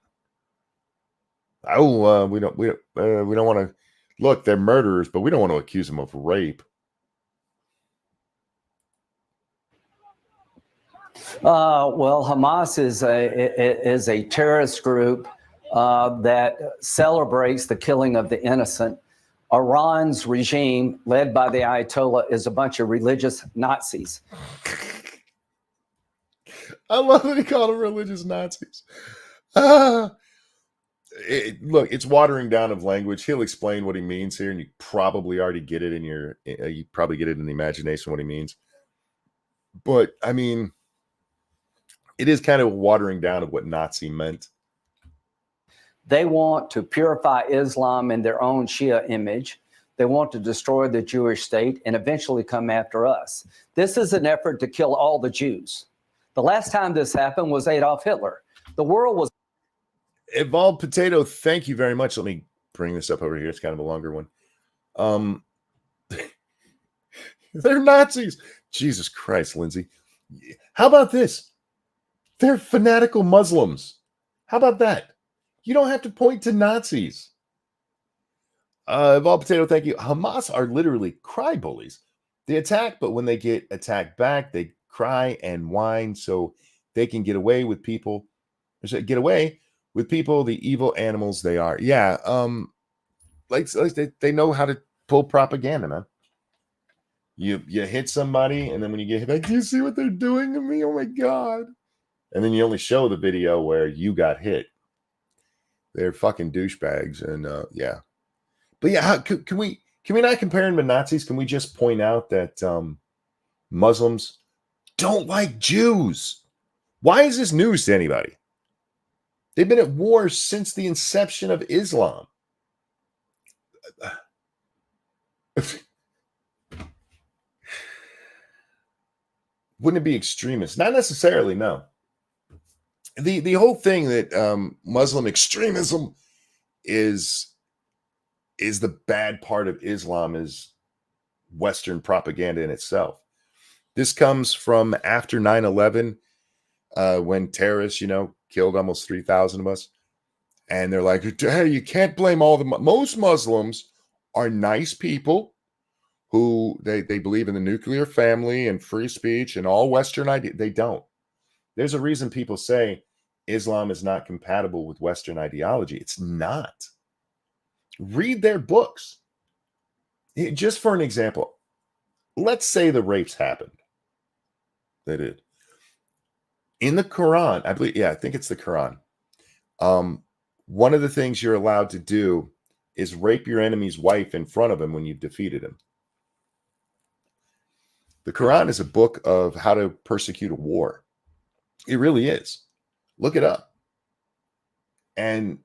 Oh, we don't want to look. They're murderers, but we don't want to accuse them of rape. Well, Hamas is a terrorist group that celebrates the killing of the innocent. Iran's regime, led by the Ayatollah, is a bunch of religious Nazis. I love that he called them religious Nazis. Look, it's watering down of language. He'll explain what he means here, and you probably already get it you probably get it in the imagination what he means. But I mean, it is kind of watering down of what Nazi meant. They want to purify Islam in their own Shia image. They want to destroy the Jewish state and eventually come after us. This is an effort to kill all the Jews. The last time this happened was Adolf Hitler. The world was... Evolved Potato, thank you very much. Let me bring this up over here. It's kind of a longer one. They're Nazis. Jesus Christ, Lindsay. How about this? They're fanatical Muslims. How about that? You don't have to point to Nazis. Evolved Potato, thank you. Hamas are literally cry bullies. They attack, but when they get attacked back, they cry and whine so they can get away with people. Get away with people, the evil animals they are. Yeah, like they know how to pull propaganda, man. You hit somebody, and then when you get hit, like, do you see what they're doing to me? Oh my god! And then you only show the video where you got hit. They're fucking douchebags, and yeah. But yeah, can we not compare them to Nazis? Can we just point out that Muslims don't like Jews? Why is this news to anybody? They've been at war since the inception of Islam. Wouldn't it be extremist? Not necessarily, no. The whole thing that Muslim extremism is the bad part of Islam is Western propaganda in itself. This comes from after 9/11, when terrorists, killed almost 3,000 of us. And they're like, hey, you can't blame all most Muslims are nice people who they believe in the nuclear family and free speech and all Western ideas. They don't. There's a reason people say Islam is not compatible with Western ideology. It's not. Read their books. Just for an example, let's say the rapes happened. They did. In the Quran, I think it's the Quran. One of the things you're allowed to do is rape your enemy's wife in front of him when you've defeated him. The Quran is a book of how to persecute a war. It really is. Look it up. And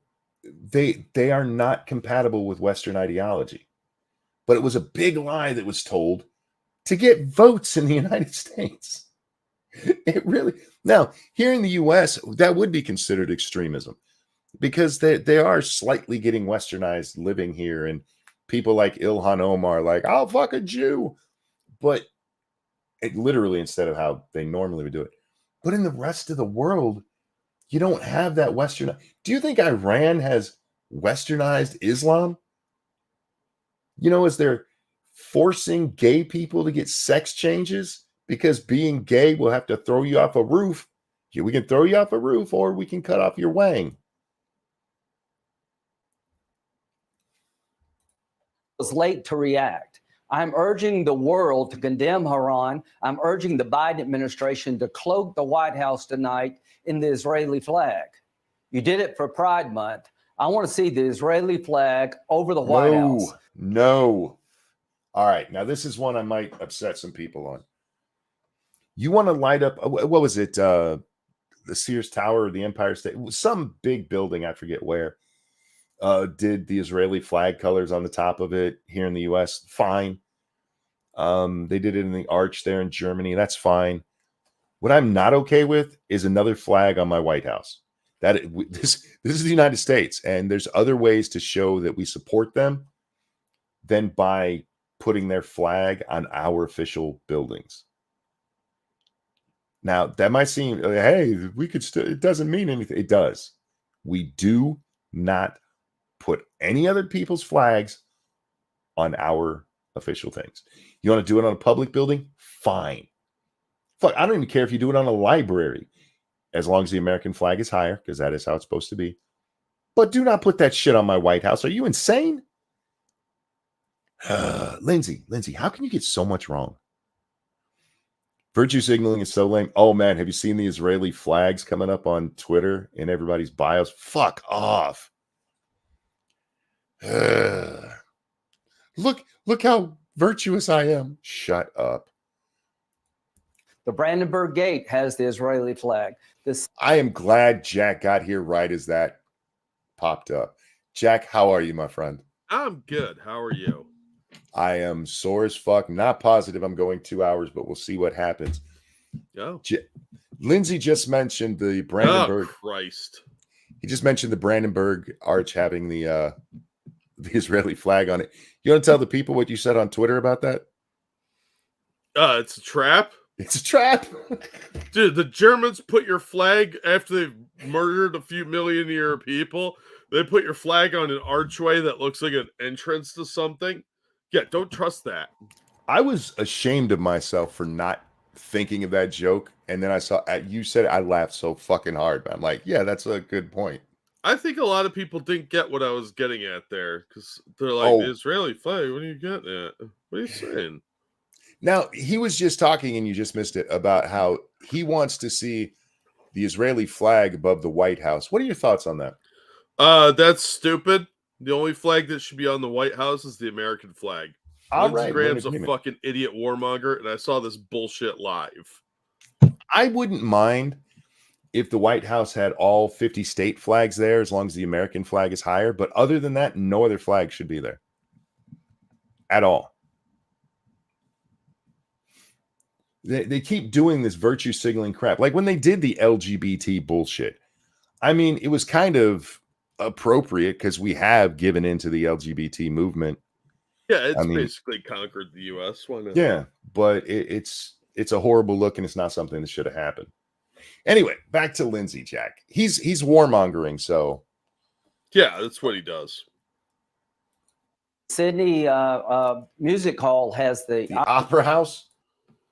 they are not compatible with Western ideology. But it was a big lie that was told to get votes in the United States. It really. Now, here in the U.S., that would be considered extremism because they are slightly getting westernized living here. And people like Ilhan Omar, like, I'll fuck a Jew. But it literally instead of how they normally would do it. But in the rest of the world, you don't have that Western. Do you think Iran has westernized Islam? Is they're forcing gay people to get sex changes because being gay will have to throw you off a roof. Yeah, we can throw you off a roof or we can cut off your wang. Was late to react. I'm urging the world to condemn Iran. I'm urging the Biden administration to cloak the White House tonight in the Israeli flag. You did it for Pride Month. I want to see the Israeli flag over the White House. No. All right. Now, this is one I might upset some people on. You want to light up, what was it? The Sears Tower or the Empire State? Some big building, I forget where. Did the Israeli flag colors on the top of it here in the U.S. Fine. They did it in the arch there in Germany. That's fine. What I'm not okay with is another flag on my White House. This is the United States, and there's other ways to show that we support them than by putting their flag on our official buildings. Now, that might seem, hey, we could still, it doesn't mean anything. It does. We do not put any other people's flags on our official things. You want to do it on a public building? Fine. Fuck, I don't even care if you do it on a library, as long as the American flag is higher, because that is how it's supposed to be. But do not put that shit on my White House. Are you insane? Lindsay, how can you get so much wrong? Virtue signaling is so lame. Oh, man, have you seen the Israeli flags coming up on Twitter in everybody's bios? Fuck off. Look how virtuous I am. Shut up. The Brandenburg Gate has the Israeli flag. I am glad Jack got here right as that popped up. Jack, how are you, my friend? I'm good. How are you? I am sore as fuck. Not positive I'm going 2 hours, but we'll see what happens. Oh. Lindsay just mentioned the Brandenburg. Oh, Christ. He just mentioned the Brandenburg Arch having the Israeli flag on it. You want to tell the people what you said on Twitter about that? It's a trap. It's a trap. Dude, the Germans put your flag after they've murdered a few million of your people. They put your flag on an archway that looks like an entrance to something. Yeah, don't trust that. I was ashamed of myself for not thinking of that joke, and then I saw you said it, I laughed so fucking hard. I'm like, yeah, that's a good point. I think a lot of people didn't get what I was getting at there because they're like, the Israeli flag, what are you getting at? What are you saying? Now, he was just talking, and you just missed it, about how he wants to see the Israeli flag above the White House. What are your thoughts on that? That's stupid. The only flag that should be on the White House is the American flag. Lindsey Graham's a fucking idiot warmonger, and I saw this bullshit live. I wouldn't mind if the White House had all 50 state flags there, as long as the American flag is higher. But other than that, no other flag should be there at all. They keep doing this virtue signaling crap. Like when they did the LGBT bullshit, I mean, it was kind of appropriate because we have given into the LGBT movement. Yeah, it's basically conquered the U.S. Why not? Yeah, but it's a horrible look, and it's not something that should have happened. Anyway, back to Lindsey, Jack. He's warmongering, so yeah, that's what he does. Sydney Music Hall has the Opera House.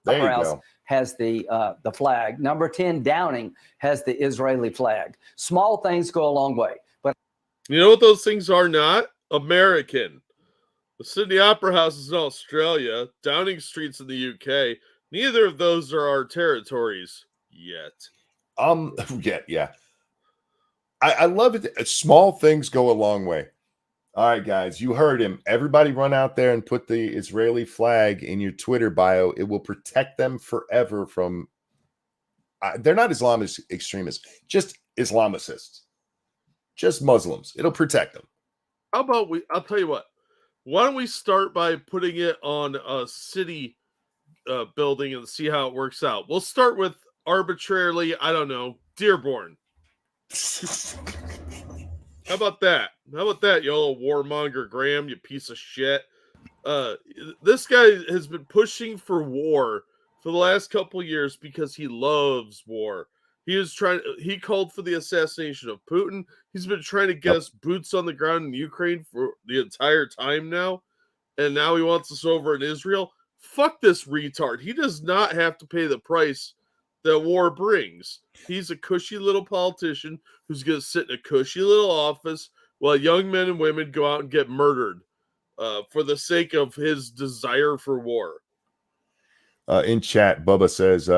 There Opera you House go. Has the flag. Number 10, Downing has the Israeli flag. Small things go a long way. But you know what those things are not? American. The Sydney Opera House is in Australia. Downing Street's in the UK. Neither of those are our territories yet. Yeah. I love it. Small things go a long way. All right, guys, you heard him. Everybody run out there and put the Israeli flag in your Twitter bio. It will protect them forever from they're not Islamist extremists, just Islamicists, just Muslims. It'll protect them. How about I'll tell you what. Why don't we start by putting it on a city building and see how it works out? We'll start with arbitrarily, I don't know, Dearborn. How about that? How about that, you little warmonger Graham, you piece of shit? This guy has been pushing for war for the last couple of years because he loves war. He called for the assassination of Putin. He's been trying to get us boots on the ground in Ukraine for the entire time now. And now he wants us over in Israel. Fuck this retard. He does not have to pay the price that war brings. He's a cushy little politician who's going to sit in a cushy little office while young men and women go out and get murdered for the sake of his desire for war. In chat, Bubba says,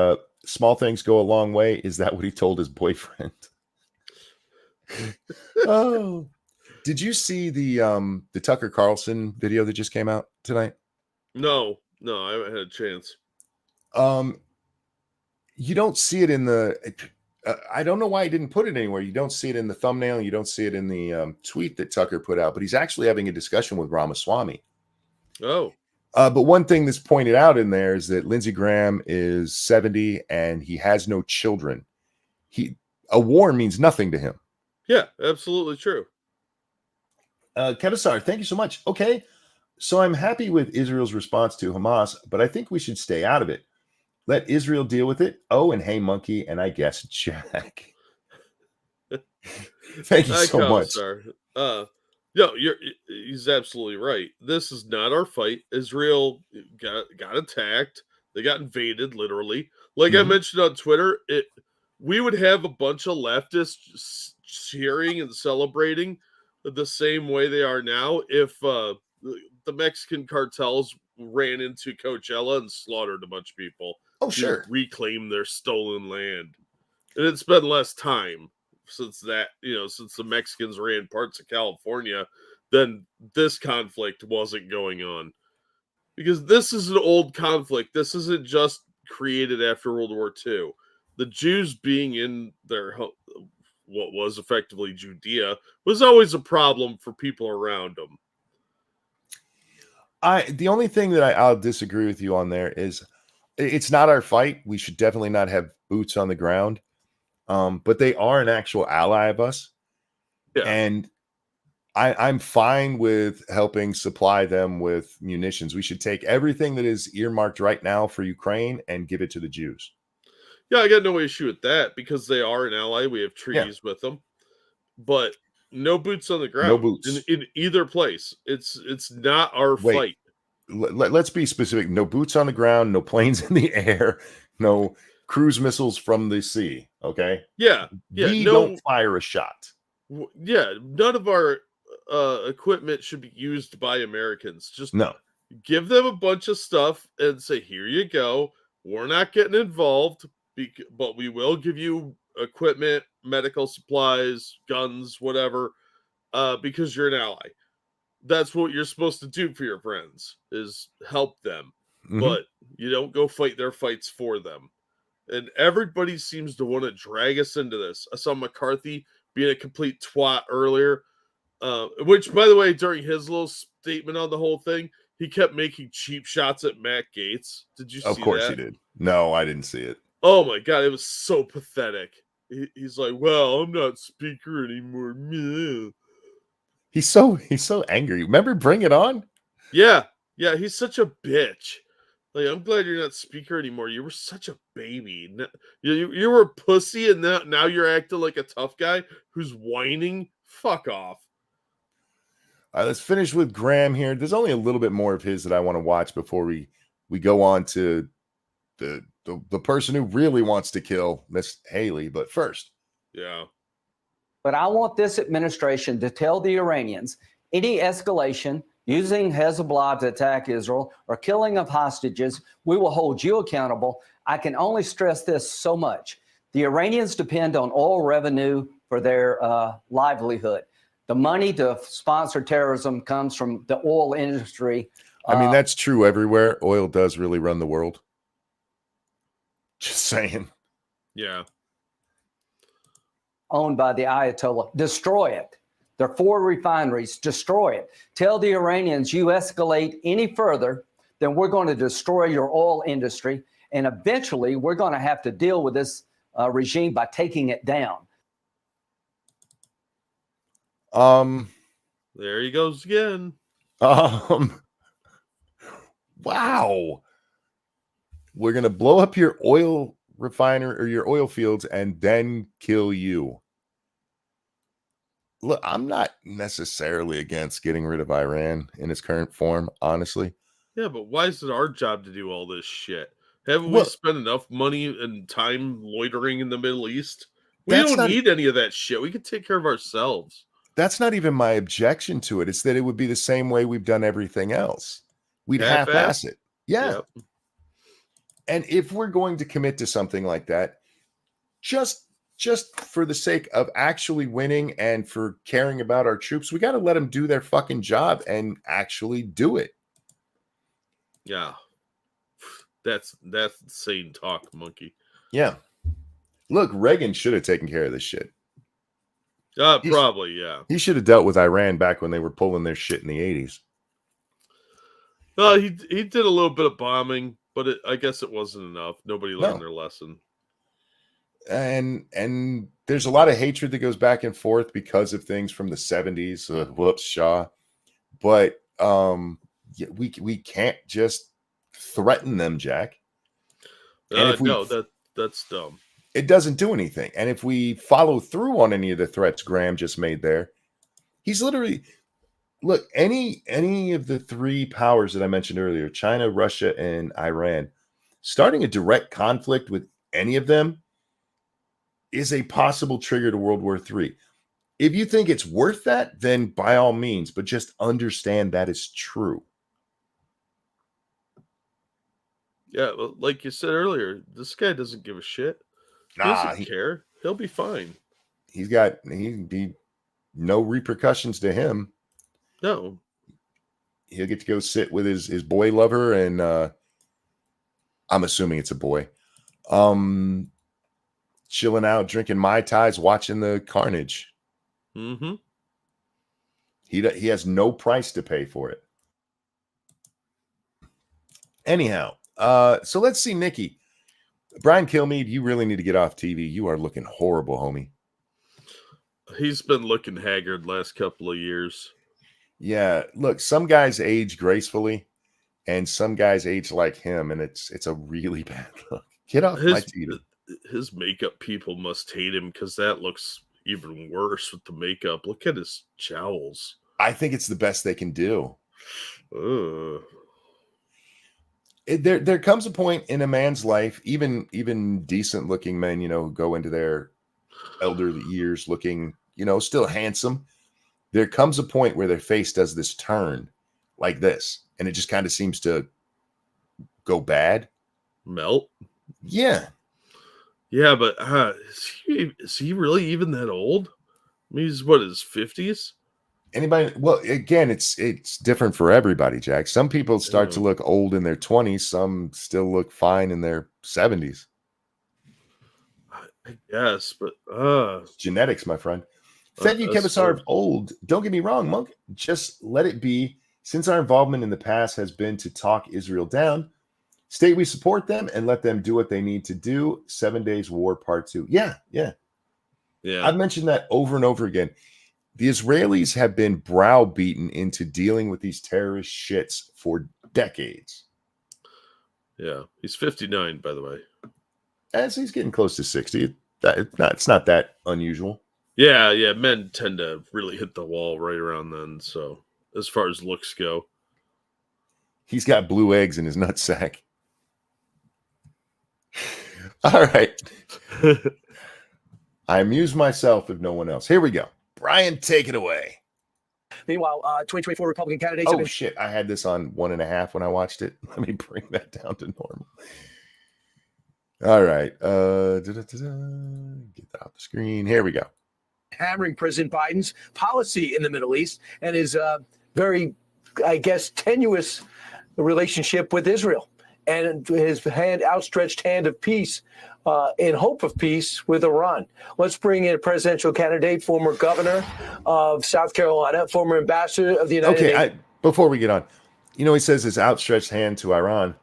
small things go a long way. Is that what he told his boyfriend? Oh, did you see the Tucker Carlson video that just came out tonight? No, I haven't had a chance. You don't see it in the. I don't know why he didn't put it anywhere. You don't see it in the thumbnail. You don't see it in the tweet that Tucker put out. But he's actually having a discussion with Ramaswamy. Oh. But one thing that's pointed out in there is that Lindsey Graham is 70 and he has no children. A war means nothing to him. Yeah, absolutely true. Kevisar, thank you so much. Okay, so I'm happy with Israel's response to Hamas, but I think we should stay out of it. Let Israel deal with it. Oh, and hey, monkey, and I guess Jack. Thank you so much. No, he's absolutely right. This is not our fight. Israel got attacked. They got invaded, literally. Like I mentioned on Twitter, we would have a bunch of leftists cheering and celebrating the same way they are now if the Mexican cartels ran into Coachella and slaughtered a bunch of people. Oh, sure. Reclaim their stolen land. And it's been less time since the Mexicans ran parts of California, then this conflict wasn't going on. Because this is an old conflict. This isn't just created after World War II. The Jews being in what was effectively Judea was always a problem for people around them. The only thing that I'll disagree with you on there is it's not our fight. We should definitely not have boots on the ground. But they are an actual ally of us. Yeah. And I'm fine with helping supply them with munitions. We should take everything that is earmarked right now for Ukraine and give it to the Jews. Yeah, I got no issue with that because they are an ally. We have treaties with them. But no boots on the ground. No boots. In either place. It's not our fight. Let's be specific. No boots on the ground, no planes in the air. no cruise missiles from the sea. Okay. Yeah. We No, don't fire a shot. yeah. None of our equipment should be used by Americans. Just No. give them a bunch of stuff and say, here you go. We're not getting involved, but we will give you equipment, medical supplies, guns, whatever, because you're an ally. That's what you're supposed to do for your friends, is help them. Mhm. But you don't go fight their fights for them. And everybody seems to want to drag us into this. I saw McCarthy being a complete twat earlier, which, by the way, during his little statement on the whole thing, he kept making cheap shots at Matt Gaetz. Did you see that? Of course he did. No, I didn't see it. Oh my God, it was so pathetic. He's like, well, I'm not speaker anymore. Meh. He's so angry. Remember Bring It On? Yeah, he's such a bitch. Like, I'm glad you're not speaker anymore. You were such a baby. You were a pussy, and now you're acting like a tough guy who's whining. Fuck off. All right, let's finish with Graham here. There's only a little bit more of his that I want to watch before we go on to the person who really wants to kill Miss Haley. But first, yeah. But I want this administration to tell the Iranians any escalation using Hezbollah to attack Israel or killing of hostages, we will hold you accountable. I can only stress this so much. The Iranians depend on oil revenue for their livelihood. The money to sponsor terrorism comes from the oil industry. I mean, that's true everywhere. Oil does really run the world. Just saying. Yeah. Owned by the Ayatollah. Destroy it. There are 4 refineries. Destroy it. Tell the Iranians you escalate any further, then we're going to destroy your oil industry. And eventually, we're going to have to deal with this regime by taking it down. There he goes again. Wow. We're going to blow up your oil refiner or your oil fields and then kill you. Look, I'm not necessarily against getting rid of Iran in its current form, honestly. Yeah, but why is it our job to do all this shit? Haven't we spent enough money and time loitering in the Middle East? We don't need any of that shit. We can take care of ourselves. That's not even my objection to it. It's that it would be the same way we've done everything else. We'd half-ass it. Yeah. Yep. And if we're going to commit to something like that, just for the sake of actually winning and for caring about our troops, we got to let them do their fucking job and actually do it. Yeah. That's insane talk, monkey. Yeah. Look, Reagan should have taken care of this shit. Probably, yeah. He should have dealt with Iran back when they were pulling their shit in the 80s. Well, he did a little bit of bombing, but I guess it wasn't enough. Nobody learned their lesson. And there's a lot of hatred that goes back and forth because of things from the 70s. Whoops, Shaw. But we can't just threaten them, Jack. No, that's dumb. It doesn't do anything. And if we follow through on any of the threats Graham just made there, he's literally, look, any of the 3 powers that I mentioned earlier, China, Russia, and Iran, starting a direct conflict with any of them is a possible trigger to World War III. If you think it's worth that, then by all means, but just understand that is true. Yeah, well, like you said earlier, this guy doesn't give a shit. He doesn't care. He'll be fine. He'd be no repercussions to him. No. He'll get to go sit with his boy lover, and I'm assuming it's a boy. Chilling out, drinking Mai Tais, watching the carnage. Mm-hmm. He has no price to pay for it. Anyhow, so let's see, Nikki. Brian Kilmeade, you really need to get off TV. You are looking horrible, homie. He's been looking haggard last couple of years. Yeah, look, some guys age gracefully, and some guys age like him, and it's a really bad look. Get off my TV. His makeup people must hate him because that looks even worse with the makeup. Look at his jowls. I think it's the best they can do. There comes a point in a man's life, even decent looking men, go into their elderly years looking, still handsome. There comes a point where their face does this turn like this, and it just kind of seems to go melt. Yeah. Yeah, but is he really even that old? I mean, he's what, his 50s? Anybody? Well, again, it's different for everybody, Jack. Some people start to Yeah. look old in their 20s. Some still look fine in their 70s. I guess, but It's genetics, my friend. Fedye Kebisar of old. Don't get me wrong, Monk. Just let it be. Since our involvement in the past has been to talk Israel down, state we support them and let them do what they need to do. 7 Days War Part 2. Yeah. I've mentioned that over and over again. The Israelis have been browbeaten into dealing with these terrorist shits for decades. Yeah, he's 59, by the way. As he's getting close to 60. It's not that unusual. Yeah, men tend to really hit the wall right around then. So as far as looks go, he's got blue eggs in his nutsack. All right. I amuse myself if no one else. Here we go. Brian, take it away. Meanwhile, 2024 Republican candidates. Oh, shit. I had this on 1.5 when I watched it. Let me bring that down to normal. All right. Get that off the screen. Here we go. Hammering President Biden's policy in the Middle East and his very, I guess, tenuous relationship with Israel and his outstretched hand of peace in hope of peace with Iran. Let's bring in a presidential candidate, former governor of South Carolina, former ambassador of the United Nations. Before we get on, he says his outstretched hand to Iran,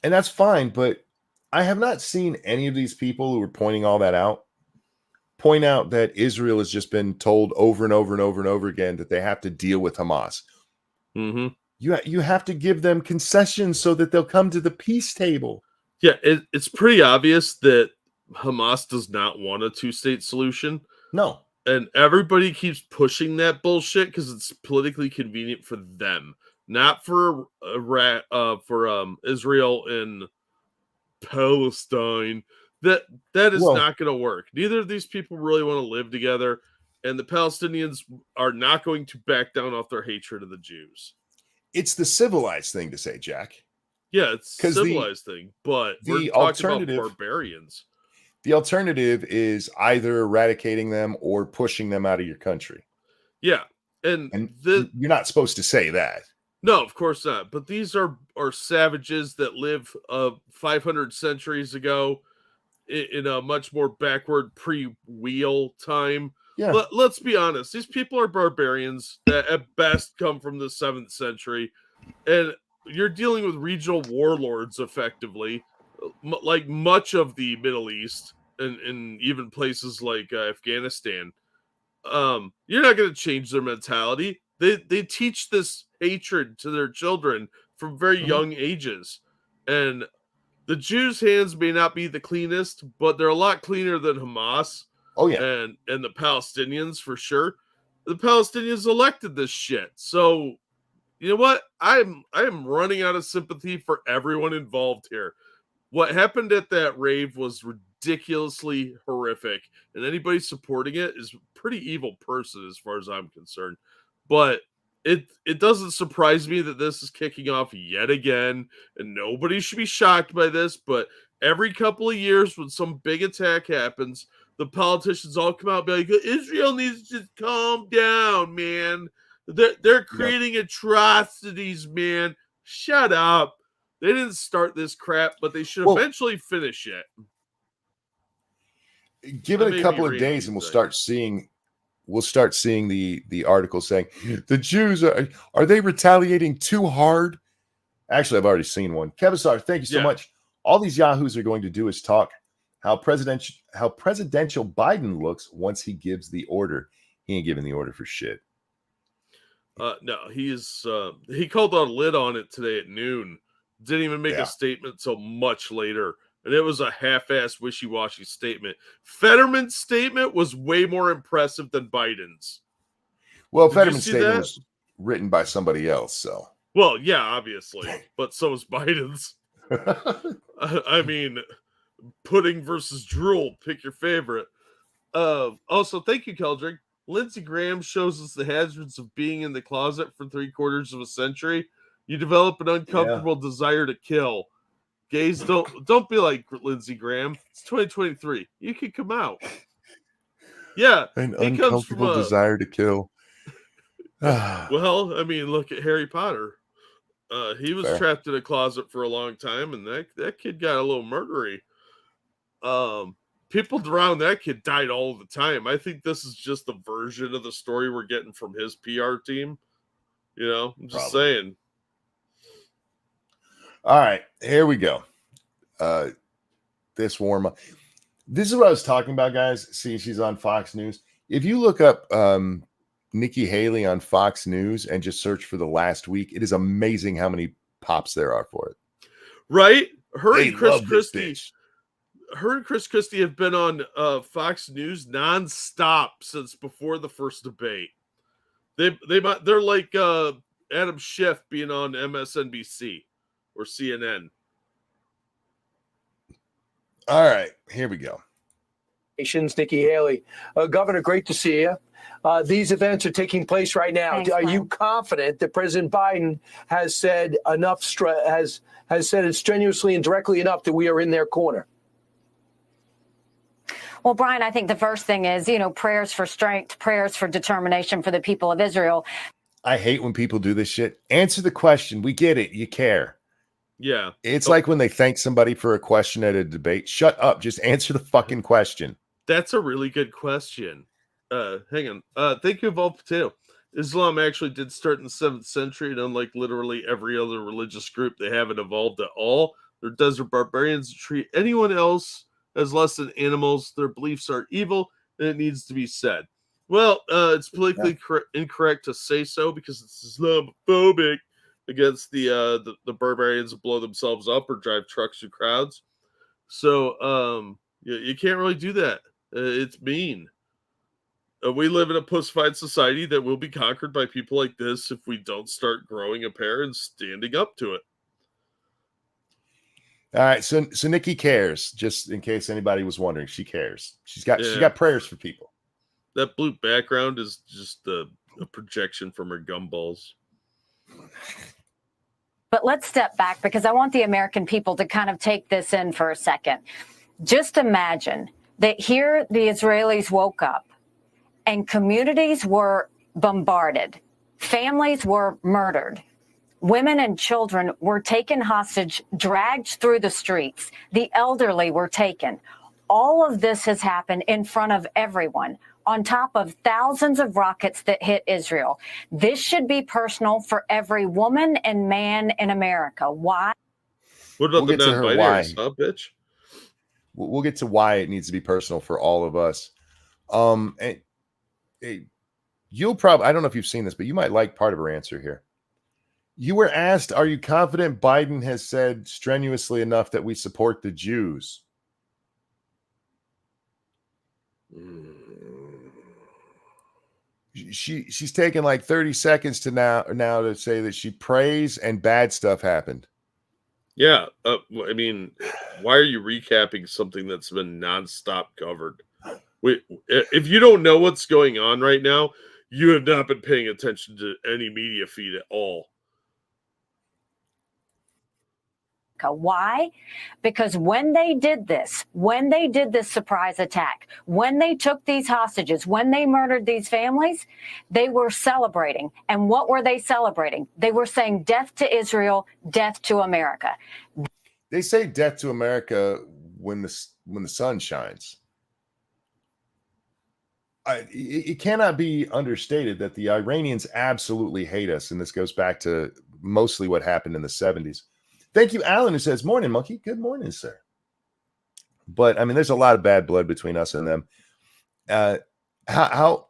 and that's fine, but I have not seen any of these people who are pointing all that out point out that Israel has just been told over and over and over and over again that they have to deal with Hamas. Mm-hmm. You have to give them concessions so that they'll come to the peace table. Yeah, it's pretty obvious that Hamas does not want a two-state solution. No. And everybody keeps pushing that bullshit because it's politically convenient for them, not for Israel and Palestine. That is not going to work. Neither of these people really want to live together, and the Palestinians are not going to back down off their hatred of the Jews. It's the civilized thing to say, Jack. Yeah, it's a civilized thing, but we're talking about barbarians. The alternative is either eradicating them or pushing them out of your country. Yeah, and you're not supposed to say that. No, of course not. But these are savages that live 500 centuries ago in a much more backward pre-wheel time. Yeah. Let's be honest. These people are barbarians that at best come from the 7th century. And you're dealing with regional warlords effectively, like much of the Middle East and even places like Afghanistan. You're not going to change their mentality. They teach this hatred to their children from very young ages. And the Jews' hands may not be the cleanest, but they're a lot cleaner than Hamas. Oh, yeah. And the Palestinians, for sure. The Palestinians elected this shit. So, you know what? I am running out of sympathy for everyone involved here. What happened at that rave was ridiculously horrific, and anybody supporting it is a pretty evil person as far as I'm concerned. But it doesn't surprise me that this is kicking off yet again, and nobody should be shocked by this, but every couple of years when some big attack happens, the politicians all come out and be like, Israel needs to just calm down, man. They're creating atrocities, man. Shut up. They didn't start this crap, but they should eventually finish it. Give it a couple of days and we'll start seeing the article saying the Jews are they retaliating too hard? Actually, I've already seen one. Kebisar, thank you so much. All these yahoos are going to do is talk how presidential Biden looks once he gives the order. He ain't giving the order for shit. No, he called a lid on it today at noon. Didn't even make a statement till much later. And it was a half-assed, wishy-washy statement. Fetterman's statement was way more impressive than Biden's. Well, Fetterman's statement was written by somebody else, so. Well, yeah, obviously, but so is Biden's. I mean, pudding versus drool. Pick your favorite. Also, thank you, Keldrick. Lindsey Graham shows us the hazards of being in the closet for 3/4 of a century. You develop an uncomfortable desire to kill. Gays don't be like Lindsey Graham. It's 2023. You can come out. Yeah, An he comes from uncomfortable desire to kill. Well, I mean, look at Harry Potter. He was Fair. trapped in a closet for a long time, and that kid got a little murdery. People around that kid died all the time. I think this is just the version of the story we're getting from his PR team. You know, I'm just saying. All right, here we go. This is what I was talking about, guys. See, she's on Fox News. If you look up Nikki Haley on Fox News and just search for the last week, it is amazing how many pops there are for it. Right? Her They and Chris love this Christie. bitch. Her and Chris Christie have been on Fox News nonstop since before the first debate. They're like Adam Schiff being on MSNBC or CNN. All right, here we go. Nikki Haley. Governor, great to see you. These events are taking place right now. Thanks, are Mike. you confident that President Biden has said enough, has said it strenuously and directly enough that we are in their corner? Well, Brian, I think the first thing is, prayers for strength, prayers for determination for the people of Israel. I hate when people do this shit. Answer the question. We get it. You care. Yeah. It's like when they thank somebody for a question at a debate. Shut up. Just answer the fucking question. That's a really good question. Hang on. Thank you, Evolve Potato. Islam actually did start in the 7th century, and unlike literally every other religious group, they haven't evolved at all. They're desert barbarians who treat anyone else as less than animals. Their beliefs are evil, and it needs to be said. Well, it's politically incorrect to say so because it's Islamophobic against the barbarians who blow themselves up or drive trucks through crowds. So you can't really do that. It's mean. We live in a pussified society that will be conquered by people like this if we don't start growing a pair and standing up to it. All right, so Nikki cares. Just in case anybody was wondering, she cares. She's got prayers for people. That blue background is just a projection from her gumballs. But let's step back because I want the American people to kind of take this in for a second. Just imagine that here the Israelis woke up and communities were bombarded. Families were murdered. Women and children were taken hostage, dragged through the streets. The elderly were taken. All of this has happened in front of everyone, on top of thousands of rockets that hit Israel. This should be personal for every woman and man in America. Why? What about We'll the get to her non-binaries, why. huh, bitch? We'll get to why it needs to be personal for all of us. And you'll probably, I don't know if you've seen this, but you might like part of her answer here. You were asked, are you confident Biden has said strenuously enough that we support the Jews? She's taken like 30 seconds to now to say that she prays and bad stuff happened. Yeah. I mean, why are you recapping something that's been nonstop covered? If you don't know what's going on right now, you have not been paying attention to any media feed at all. Why? Because when they did this surprise attack, when they took these hostages, when they murdered these families, they were celebrating. And what were they celebrating? They were saying death to Israel, death to America. They say death to America when the sun shines. It cannot be understated that the Iranians absolutely hate us. And this goes back to mostly what happened in the 70s. Thank you, Alan, who says, morning, monkey. Good morning, sir. But, I mean, there's a lot of bad blood between us and them. How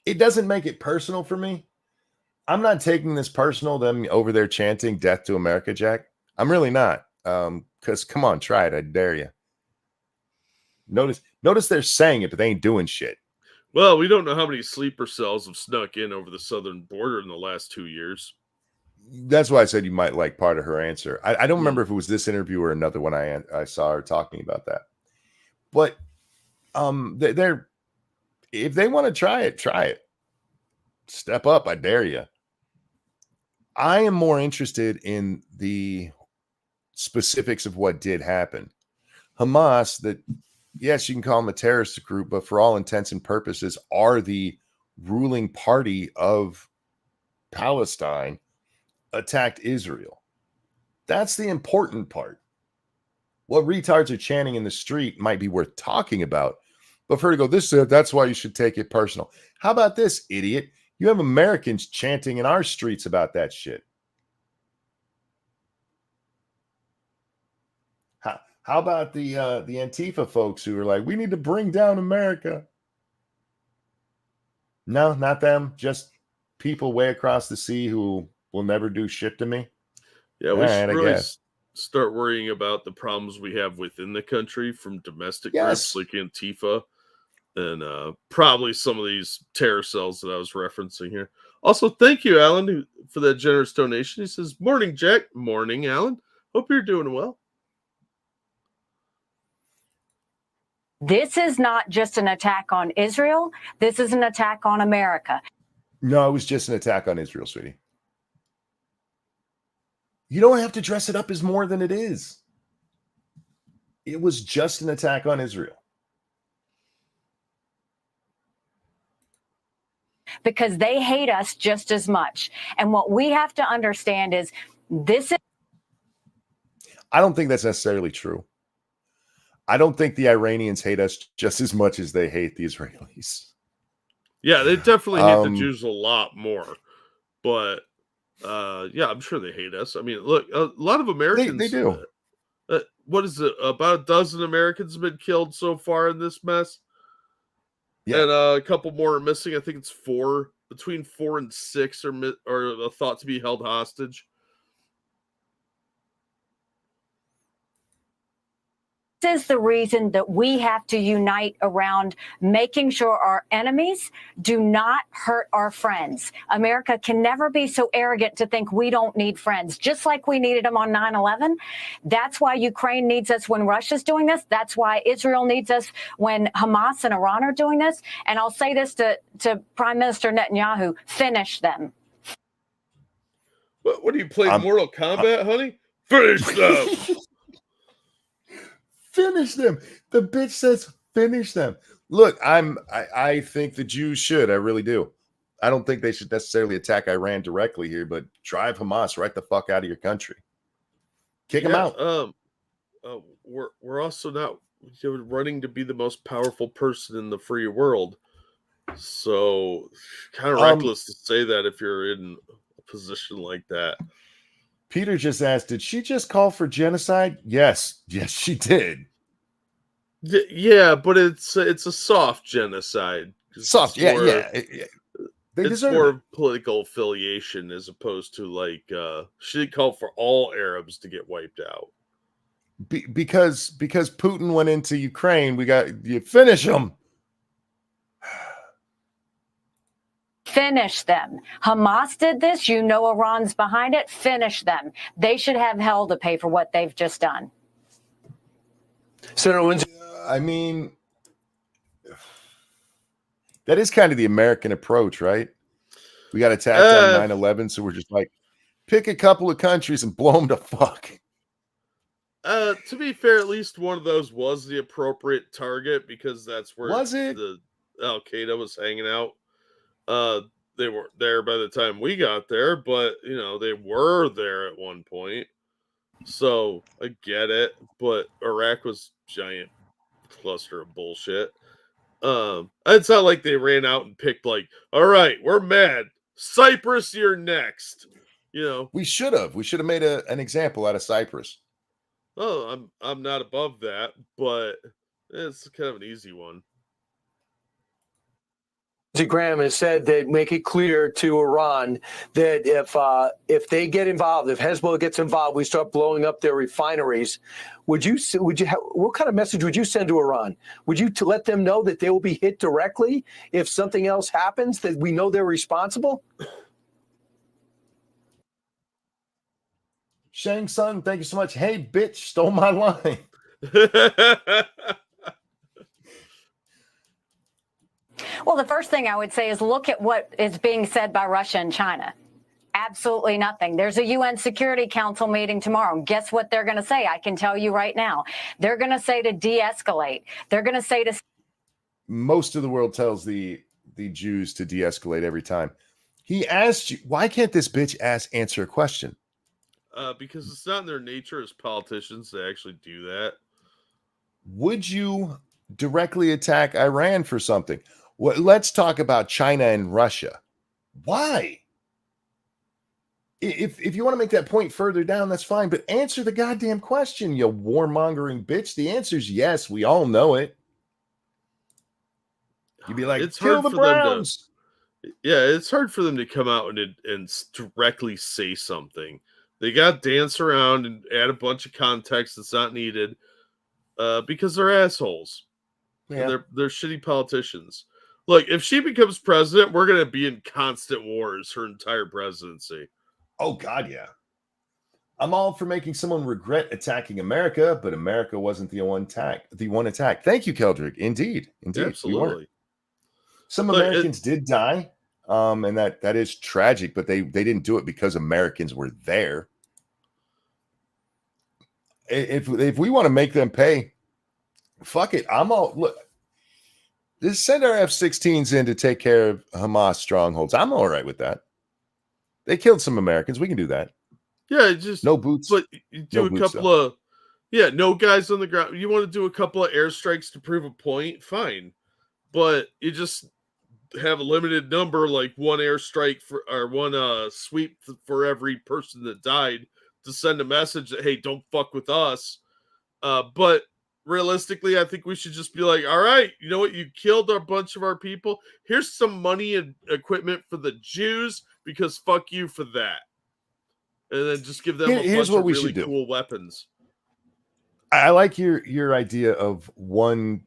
it doesn't make it personal for me. I'm not taking this personal, them over there chanting death to America, Jack. I'm really not. Because, come on, try it. I dare you. Notice they're saying it, but they ain't doing shit. Well, we don't know how many sleeper cells have snuck in over the southern border in the last 2 years. That's why I said you might like part of her answer. I don't Hmm. remember if it was this interview or another one I saw her talking about that. But they're if they want to try it. Step up, I dare you. I am more interested in the specifics of what did happen. Hamas, that yes, you can call them a terrorist group, but for all intents and purposes, are the ruling party of Palestine, attacked Israel. That's the important part. What retards are chanting in the street might be worth talking about, but for her to go, that's why you should take it personal. How about this, idiot? You have Americans chanting in our streets about that shit. How about the Antifa folks who are like, we need to bring down America? No, not them. Just people way across the sea who will never do shit to me. Yeah, we should really start worrying about the problems we have within the country from domestic groups like Antifa and probably some of these terror cells that I was referencing here. Also, thank you, Alan, for that generous donation. He says, morning, Jack. Morning, Alan. Hope you're doing well. This is not just an attack on Israel. This is an attack on America. No, it was just an attack on Israel, sweetie. You don't have to dress it up as more than it is. It was just an attack on Israel. Because they hate us just as much. And what we have to understand is this is... I don't think that's necessarily true. I don't think the Iranians hate us just as much as they hate the Israelis. Yeah, they definitely hate the Jews a lot more. But, yeah, I'm sure they hate us. I mean, look, a lot of Americans... They do. What is it? About a dozen Americans have been killed so far in this mess. Yeah. And a couple more are missing. I think it's 4. Between 4 and 6 are thought to be held hostage. This is the reason that we have to unite around making sure our enemies do not hurt our friends. America can never be so arrogant to think we don't need friends, just like we needed them on 9/11. That's why Ukraine needs us when Russia's doing this. That's why Israel needs us when Hamas and Iran are doing this. And I'll say this to Prime Minister Netanyahu, finish them. What do you play, Mortal Kombat, honey? Finish them! Finish them. The bitch says finish them. Look, I think the Jews should. I really do. I don't think they should necessarily attack Iran directly here, but drive Hamas right the fuck out of your country. Kick them out. We're also not running to be the most powerful person in the free world. So kind of reckless to say that if you're in a position like that. Peter just asked, did she just call for genocide? Yes, she did. Yeah, but it's a soft genocide. Soft, yeah. It's more political affiliation as opposed to like she didn't call for all Arabs to get wiped out. Because Putin went into Ukraine, you finish them. Finish them. Hamas did this. You know Iran's behind it. Finish them. They should have hell to pay for what they've just done. Senator Windsor. I mean, that is kind of the American approach, right? We got attacked on 9/11, so we're just like, pick a couple of countries and blow them to fuck. To be fair, at least one of those was the appropriate target because that's where the Al Qaeda was hanging out. They weren't there by the time we got there, but they were there at one point. So I get it, but Iraq was a giant cluster of bullshit. It's not like they ran out and picked like, all right, we're mad. Cyprus, you're next. We should have made an example out of Cyprus. Oh, I'm not above that, but it's kind of an easy one. Lindsey Graham has said that make it clear to Iran that if they get involved, if Hezbollah gets involved, we start blowing up their refineries. What kind of message would you send to Iran? Would you to let them know that they will be hit directly if something else happens, that we know they're responsible? Shang Sun, thank you so much. Hey, bitch, stole my line. Well, the first thing I would say is look at what is being said by Russia and China. Absolutely nothing. There's a UN Security Council meeting tomorrow. Guess what they're going to say? I can tell you right now. They're going to say to de-escalate. They're going to say to... Most of the world tells the Jews to de-escalate every time. He asked you, why can't this bitch answer a question? Because it's not in their nature as politicians to actually do that. Would you directly attack Iran for something? Well, let's talk about China and Russia. Why? If you want to make that point further down, that's fine. But answer the goddamn question, you warmongering bitch. The answer is yes. We all know it. You'd be like, it's kill hard the for Browns. It's hard for them to come out and directly say something. They got to dance around and add a bunch of context that's not needed because they're assholes. Yeah. They're shitty politicians. Look, if she becomes president, we're going to be in constant wars her entire presidency. Oh, God, yeah. I'm all for making someone regret attacking America, but America wasn't the one attack. Thank you, Keldrick. Indeed. Absolutely. Some Americans did die, and that is tragic, but they didn't do it because Americans were there. If we want to make them pay, fuck it. Look. Just send our F-16s in to take care of Hamas strongholds. I'm all right with that. They killed some Americans. We can do that. Yeah, just no boots. But you do a couple of no guys on the ground. You want to do a couple of airstrikes to prove a point, fine. But you just have a limited number, like one airstrike or one sweep for every person that died to send a message that, hey, don't fuck with us. But realistically, I think we should just be like, all right, you know what? You killed a bunch of our people. Here's some money and equipment for the Jews because fuck you for that. And then just give them a bunch of really cool weapons. I like your idea of one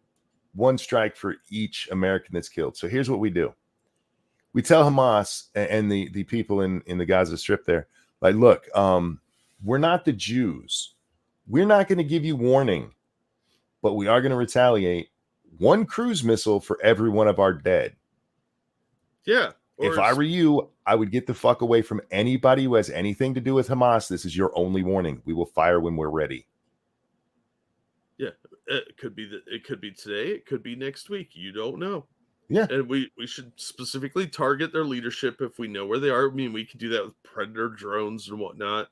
strike for each American that's killed. So here's what we do. We tell Hamas and the people in the Gaza Strip there, like, look, we're not the Jews. We're not going to give you warning, but we are going to retaliate. One cruise missile for every one of our dead. Yeah. If I were you, I would get the fuck away from anybody who has anything to do with Hamas. This is your only warning. We will fire when we're ready. Yeah, it could be today. It could be next week. You don't know. Yeah, and we should specifically target their leadership if we know where they are. I mean, we could do that with Predator drones and whatnot.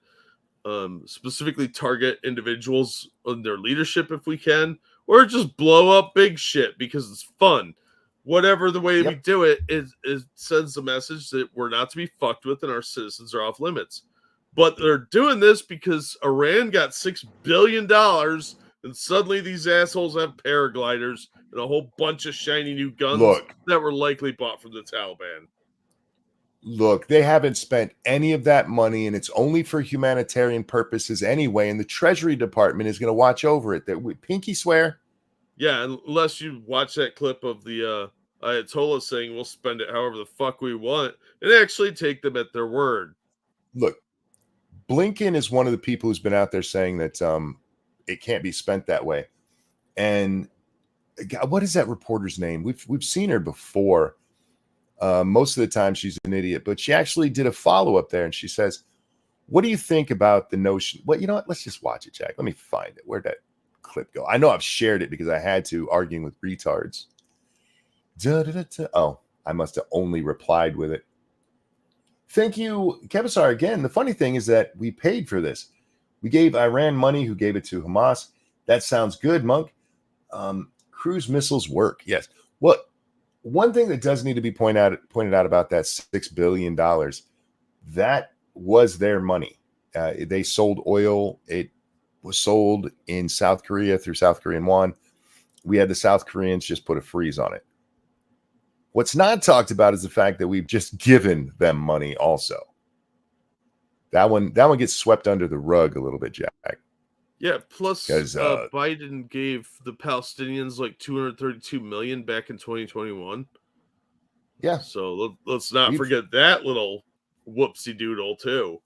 Specifically target individuals on their leadership if we can, or just blow up big shit because it's fun. Whatever the way we do it, it sends the message that we're not to be fucked with and our citizens are off limits. But they're doing this because Iran got $6 billion and suddenly these assholes have paragliders and a whole bunch of shiny new guns that were likely bought from the Taliban. Look, they haven't spent any of that money, and it's only for humanitarian purposes anyway, and the Treasury Department is going to watch over it. That pinky swear? Yeah, unless you watch that clip of the Ayatollah saying we'll spend it however the fuck we want, and actually take them at their word. Look, Blinken is one of the people who's been out there saying that it can't be spent that way. And God, what is that reporter's name? We've seen her before. Most of the time she's an idiot, but she actually did a follow-up there, and she says, what do you think about the notion? Well, you know what? Let's just watch it, Jack. Let me find it. Where'd that clip go? I know I've shared it because I had to, arguing with retards. Oh, I must have only replied with it. Thank you, Kevasar. Again, the funny thing is that we paid for this. We gave Iran money, who gave it to Hamas. That sounds good, Monk. Cruise missiles work. Yes. Well, one thing that does need to be pointed out about that $6 billion, that was their money. They sold oil. It was sold in South Korea through South Korean won. We had the South Koreans just put a freeze on it. What's not talked about is the fact that we've just given them money also. That one gets swept under the rug a little bit, Jack. Yeah, plus Biden gave the Palestinians like $232 million back in 2021. Yeah. So let's not forget that little whoopsie doodle too.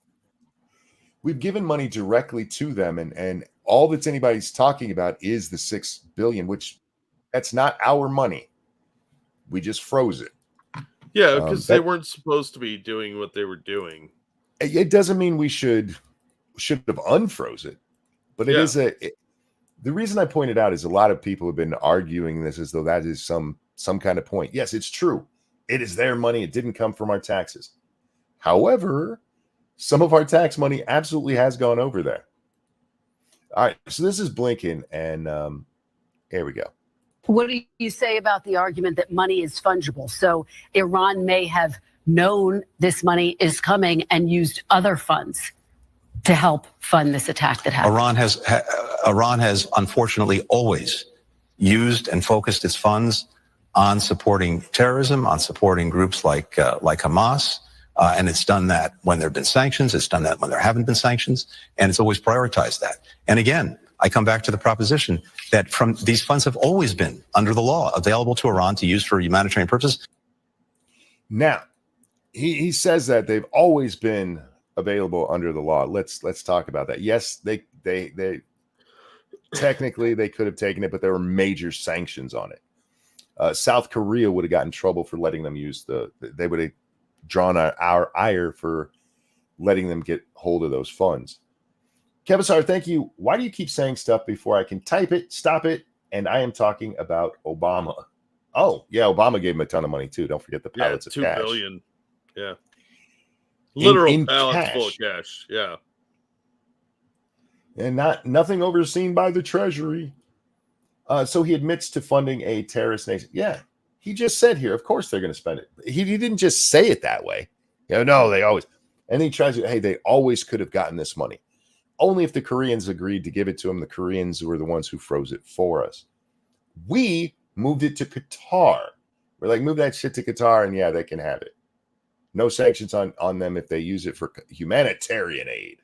We've given money directly to them, and all that's anybody's talking about is the $6 billion, which that's not our money. We just froze it. Yeah, because they weren't supposed to be doing what they were doing. It doesn't mean we should have unfroze it, but it is the reason I pointed out is a lot of people have been arguing this as though that is some kind of point. Yes, it's true. It is their money. It didn't come from our taxes. However, some of our tax money absolutely has gone over there. All right, so this is Blinken, and here we go. What do you say about the argument that money is fungible? So Iran may have known this money is coming and used other funds to help fund this attack that happened. Iran has unfortunately always used and focused its funds on supporting terrorism, on supporting groups like Hamas, and it's done that when there have been sanctions. It's done that when there haven't been sanctions, and it's always prioritized that. And again, I come back to the proposition that from these funds have always been under the law available to Iran to use for humanitarian purposes. Now, he says that they've always been available under the law. Let's talk about that. Yes, they technically they could have taken it, but there were major sanctions on it. South Korea would have gotten in trouble for letting them use they would have drawn our ire for letting them get hold of those funds. Kevasar, thank you. Why do you keep saying stuff before I can type it? Stop it. And I am talking about Obama. Oh, yeah, Obama gave him a ton of money, too. Don't forget the pallets of cash. $2 billion. Yeah. Literal in pallets cash. full of cash. Yeah. And nothing overseen by the Treasury. So he admits to funding a terrorist nation. Yeah, he just said here, of course they're going to spend it. He didn't just say it that way. No, they always. And he tries to, hey, they always could have gotten this money. Only if the Koreans agreed to give it to them. The Koreans were the ones who froze it for us. We moved it to Qatar. We're like, move that shit to Qatar, and yeah, they can have it. No sanctions on them if they use it for humanitarian aid.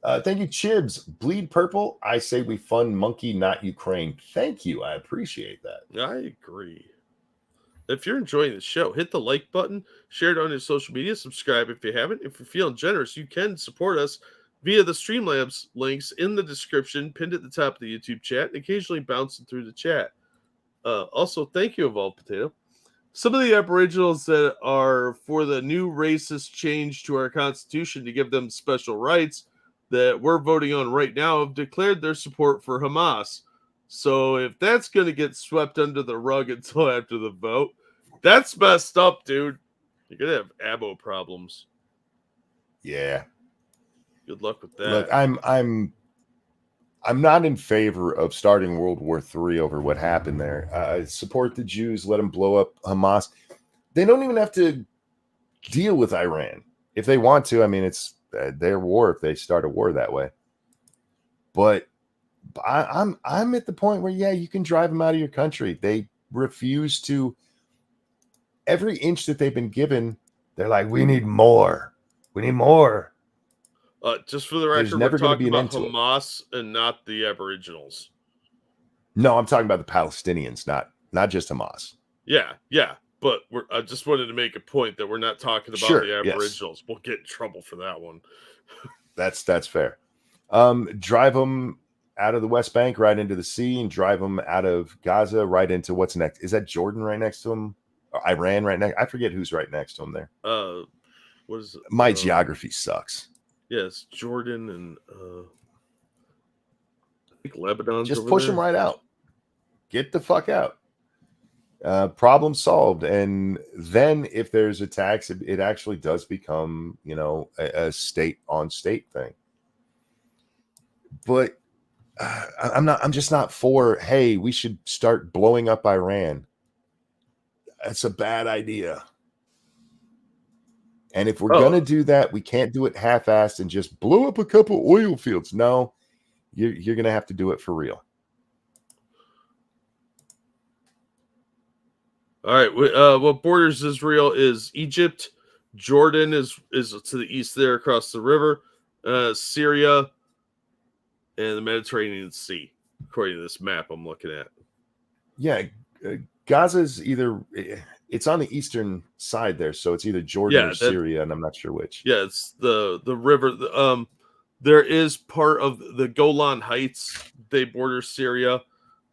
Thank you, Chibs. Bleed Purple. I say we fund Monkey, not Ukraine. Thank you. I appreciate that. I agree. If you're enjoying the show, hit the like button, share it on your social media, subscribe if you haven't. If you're feeling generous, you can support us via the Streamlabs links in the description, pinned at the top of the YouTube chat, and occasionally bouncing through the chat. Also, thank you, Evolved Potato. Some of the Aboriginals that are for the new racist change to our Constitution to give them special rights that we're voting on right now have declared their support for Hamas. So if that's going to get swept under the rug until after the vote, that's messed up, dude. You're going to have abo problems. Yeah. Good luck with that. Look, I'm not in favor of starting World War III over what happened there. Support the Jews, let them blow up Hamas. They don't even have to deal with Iran. If they want to, I mean, it's their war if they start a war that way. But I'm at the point where, yeah, you can drive them out of your country. They refuse to. Every inch that they've been given, they're like, we need more. We need more. Just for the record, never we're talking be an about Hamas and not the Aboriginals. No, I'm talking about the Palestinians, not just Hamas. Yeah. But I just wanted to make a point that we're not talking about the Aboriginals. Yes. We'll get in trouble for that one. That's fair. Drive them out of the West Bank right into the sea and drive them out of Gaza right into what's next. Is that Jordan right next to them? Or Iran right next? I forget who's right next to them there. What is it? My geography sucks. Yes, Jordan and I think Lebanon's just over push there. Them right out. Get the fuck out. Problem solved. And then if there's a tax, it actually does become, a state on state thing. But I'm just not for, hey, we should start blowing up Iran. That's a bad idea. And if we're going to do that, we can't do it half-assed and just blow up a couple oil fields. No, you're going to have to do it for real. All right. What borders Israel is Egypt. Jordan is to the east there across the river. Syria and the Mediterranean Sea, according to this map I'm looking at. Yeah, Gaza's either it's on the eastern side there, so it's either Jordan or Syria, and I'm not sure which. Yeah, it's the river. There is part of the Golan Heights. They border Syria.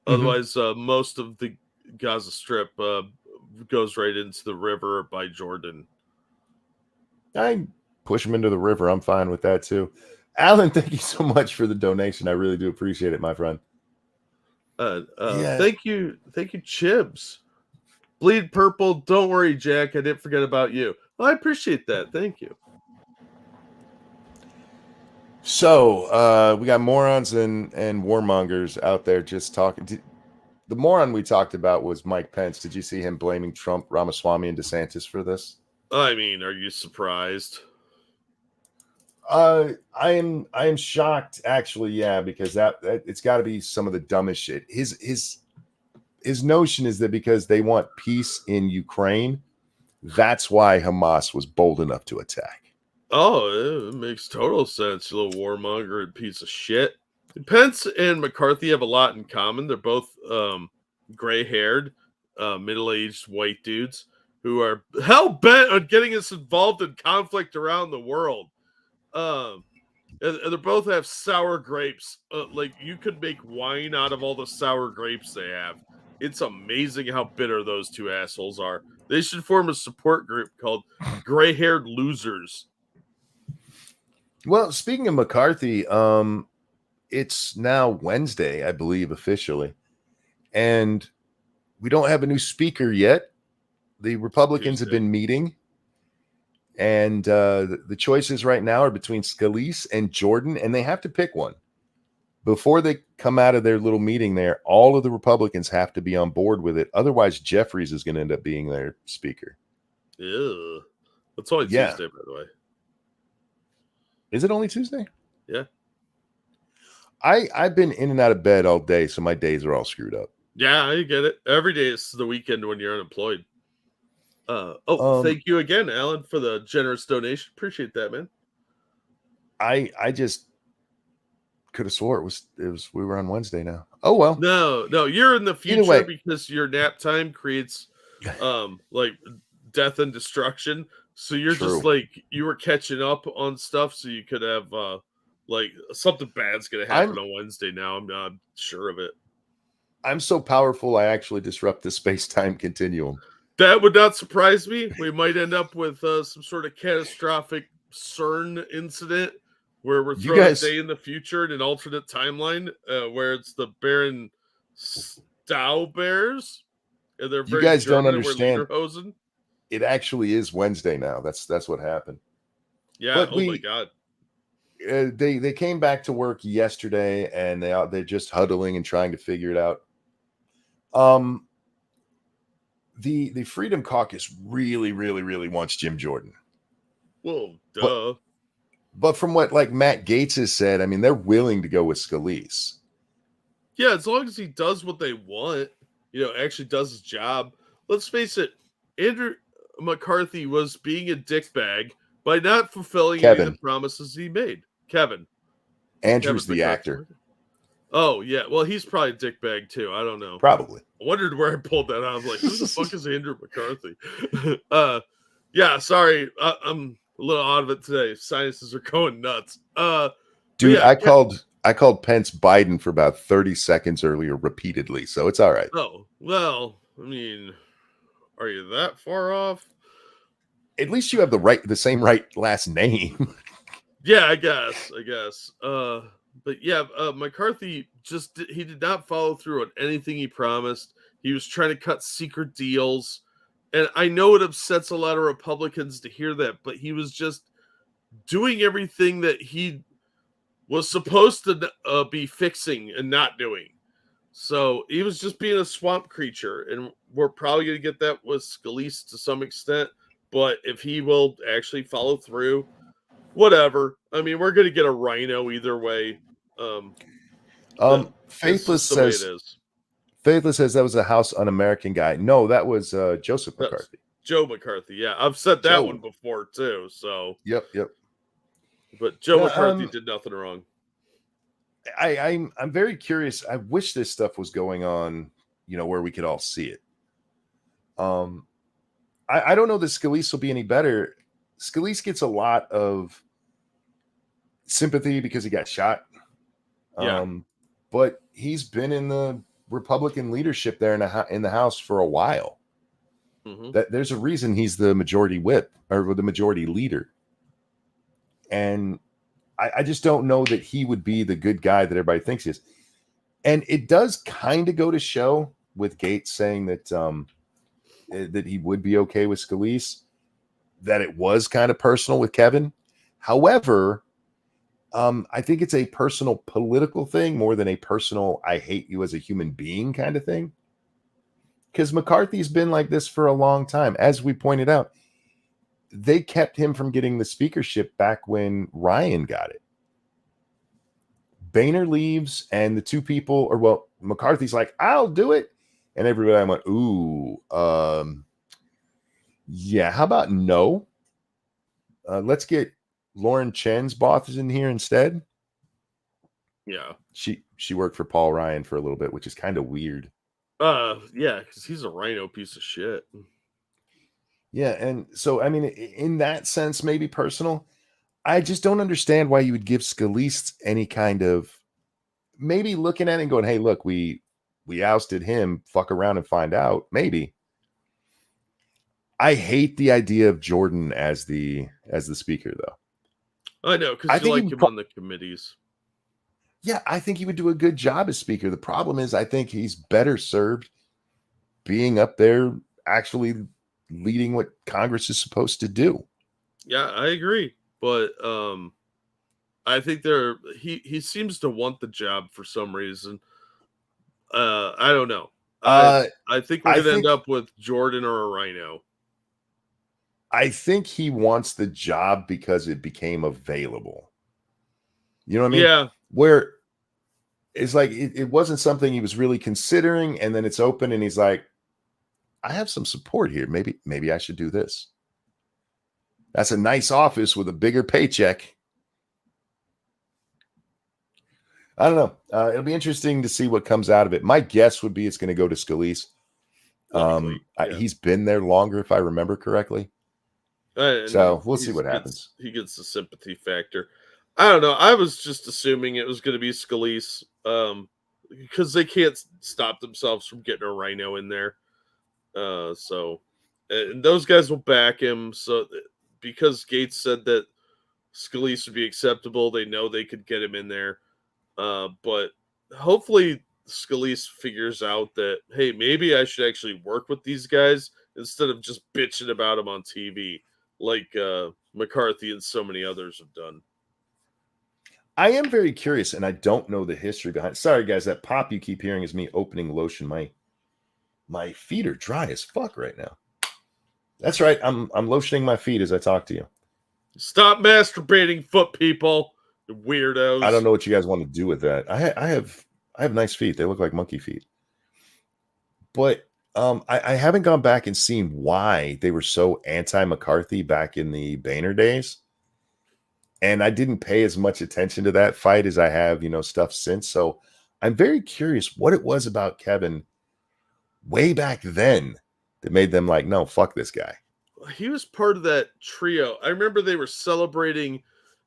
Otherwise, most of the Gaza Strip goes right into the river by Jordan. I push them into the river. I'm fine with that too. Alan, thank you so much for the donation. I really do appreciate it, my friend. Thank you, Chibs. Bleed purple. Don't worry, Jack. I didn't forget about you. Well, I appreciate that. Thank you. So we got morons and warmongers out there just talking. The moron we talked about was Mike Pence. Did you see him blaming Trump, Ramaswamy, and DeSantis for this? I mean, are you surprised? I am shocked, actually. Yeah, because that it's got to be some of the dumbest shit. His notion is that because they want peace in Ukraine, that's why Hamas was bold enough to attack. Oh, it makes total sense, you little warmonger and piece of shit. Pence and McCarthy have a lot in common. They're both gray-haired, middle-aged white dudes who are hell-bent on getting us involved in conflict around the world. And they both have sour grapes. Like, you could make wine out of all the sour grapes they have. It's amazing how bitter those two assholes are. They should form a support group called Gray-Haired Losers. Well, speaking of McCarthy, it's now Wednesday, I believe, officially. And we don't have a new speaker yet. The Republicans have been meeting. And the choices right now are between Scalise and Jordan, and they have to pick one. Before they come out of their little meeting there, all of the Republicans have to be on board with it. Otherwise, Jeffries is going to end up being their speaker. Ew. That's only Tuesday, by the way. Is it only Tuesday? Yeah. I've been in and out of bed all day, so my days are all screwed up. Yeah, I get it. Every day is the weekend when you're unemployed. Thank you again, Alan, for the generous donation. Appreciate that, man. I just could have swore it was we were on Wednesday now. Oh well. No, you're in the future because your nap time creates like death and destruction. So you're just like you were catching up on stuff so you could have like something bad's gonna happen on Wednesday now. I'm not sure of it. I'm so powerful I actually disrupt the space-time continuum. That would not surprise me. We might end up with some sort of catastrophic CERN incident where we're thrown a day in the future in an alternate timeline where it's the Baron Stau Bears. And they're very you guys don't understand. Lederhosen. It actually is Wednesday now. That's what happened. Yeah. But my God. They came back to work yesterday and they're just huddling and trying to figure it out. The Freedom Caucus really, really, really wants Jim Jordan. Well, duh. But from what like Matt Gaetz has said, I mean, they're willing to go with Scalise. Yeah, as long as he does what they want, actually does his job. Let's face it, Andrew McCarthy was being a dickbag by not fulfilling any of the promises he made. Andrew's the actor. Oh, yeah. Well, he's probably a dickbag too. I don't know. Probably. I wondered where I pulled that out. I was like, who the fuck is Andrew McCarthy? Yeah, sorry. I'm a little out of it today. Sinuses are going nuts. Dude, yeah, I called Pence Biden for about 30 seconds earlier repeatedly, so it's all right. Oh, well, I mean, are you that far off? At least you have the same last name. Yeah, I guess. But yeah, McCarthy he did not follow through on anything he promised. He was trying to cut secret deals. And I know it upsets a lot of Republicans to hear that, but he was just doing everything that he was supposed to be fixing and not doing. So he was just being a swamp creature. And we're probably going to get that with Scalise to some extent. But if he will actually follow through, whatever. I mean, we're going to get a rhino either way. Faithless Faithless says that was a House Un-American guy. No, that was Joseph That's McCarthy. Joe McCarthy. Yeah, I've said that Joe. one before too. So Yep. but Joe Yeah, McCarthy did nothing wrong. I'm very curious. I wish this stuff was going on, where we could all see it. I don't know that Scalise will be any better. Scalise gets a lot of sympathy because he got shot. Yeah. But he's been in the Republican leadership there in the House for a while. Mm-hmm. That there's a reason he's the majority whip or the majority leader. And I just don't know that he would be the good guy that everybody thinks he is. And it does kind of go to show with Gates saying that that he would be okay with Scalise, that it was kind of personal with Kevin. However, I think it's a personal political thing more than a personal I hate you as a human being kind of thing. Because McCarthy's been like this for a long time. As we pointed out, they kept him from getting the speakership back when Ryan got it. Boehner leaves, and the two people, McCarthy's like, I'll do it. And everybody went, ooh, yeah, how about no? Let's get Lauren Chen's boss in here instead. Yeah. She worked for Paul Ryan for a little bit, which is kind of weird. Yeah, because he's a rhino piece of shit. Yeah, and so I mean, in that sense, maybe personal. I just don't understand why you would give Scalise any kind of maybe looking at it and going, "Hey, look, we ousted him. Fuck around and find out." Maybe. I hate the idea of Jordan as the speaker, though. I know, because you like him on the committees. Yeah, I think he would do a good job as speaker. The problem is, I think he's better served being up there actually leading what Congress is supposed to do. Yeah, I agree. But I think he seems to want the job for some reason. I don't know. I think we're gonna end up with Jordan or a rhino. I think he wants the job because it became available. You know what I mean? Yeah. Where it's like it wasn't something he was really considering, and then it's open, and he's like, I have some support here. Maybe I should do this. That's a nice office with a bigger paycheck. I don't know. It'll be interesting to see what comes out of it. My guess would be it's going to go to Scalise. He's been there longer, if I remember correctly. So we'll see what happens. He gets the sympathy factor. I don't know. I was just assuming it was going to be Scalise because they can't stop themselves from getting a rhino in there. And those guys will back him. So because Gates said that Scalise would be acceptable, they know they could get him in there. But hopefully Scalise figures out that, hey, maybe I should actually work with these guys instead of just bitching about them on TV like McCarthy and so many others have done. I am very curious, and I don't know the history behind it. Sorry, guys, that pop you keep hearing is me opening lotion. My feet are dry as fuck right now. That's right. I'm lotioning my feet as I talk to you. Stop masturbating, foot people, you weirdos. I don't know what you guys want to do with that. I have nice feet. They look like monkey feet. But I haven't gone back and seen why they were so anti-McCarthy back in the Boehner days. And I didn't pay as much attention to that fight as I have, stuff since. So I'm very curious what it was about Kevin way back then that made them like, no, fuck this guy. He was part of that trio. I remember they were celebrating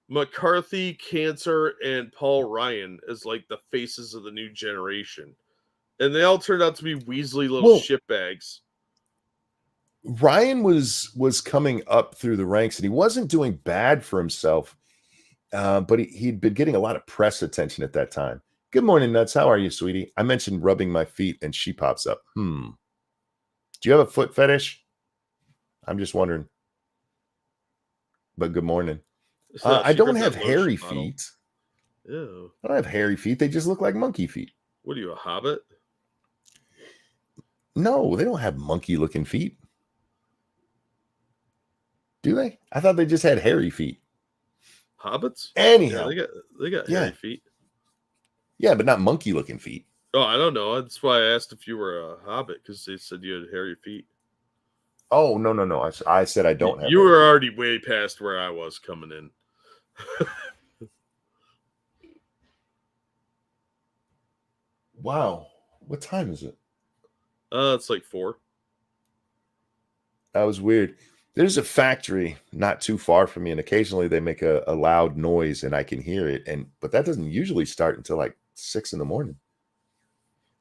McCarthy, Cancer, and Paul Ryan as like the faces of the new generation. And they all turned out to be Weasley little shitbags. Ryan was coming up through the ranks, and he wasn't doing bad for himself, but he'd been getting a lot of press attention at that time. Good morning, Nuts. How are you, sweetie? I mentioned rubbing my feet, and she pops up. Do you have a foot fetish? I'm just wondering. But good morning. I don't have hairy feet. Ew. I don't have hairy feet. They just look like monkey feet. What are you, a hobbit? No, they don't have monkey-looking feet. Do they? I thought they just had hairy feet. Hobbits? Anyhow. Yeah, they got hairy feet. Yeah, but not monkey-looking feet. Oh, I don't know. That's why I asked if you were a hobbit, because they said you had hairy feet. Oh, no. I said I don't have. You were already way past where I was coming in. Wow. What time is it? It's like 4. That was weird. There's a factory not too far from me, and occasionally they make a loud noise and I can hear it. But that doesn't usually start until like 6 in the morning.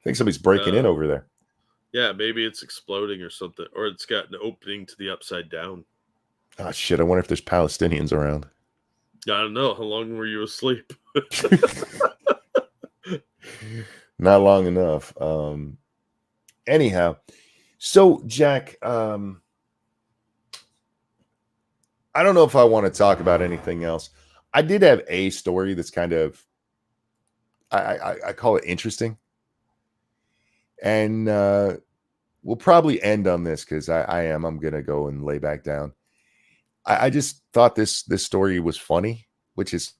I think somebody's breaking in over there. Yeah, maybe it's exploding or something, or it's got an opening to the upside down. Oh shit! I wonder if there's Palestinians around. I don't know. How long were you asleep? Not long enough. Anyhow, so Jack, I don't know if I want to talk about anything else. I did have a story that's kind of, I call it interesting. And we'll probably end on this because I'm going to go and lay back down. I just thought this story was funny, which is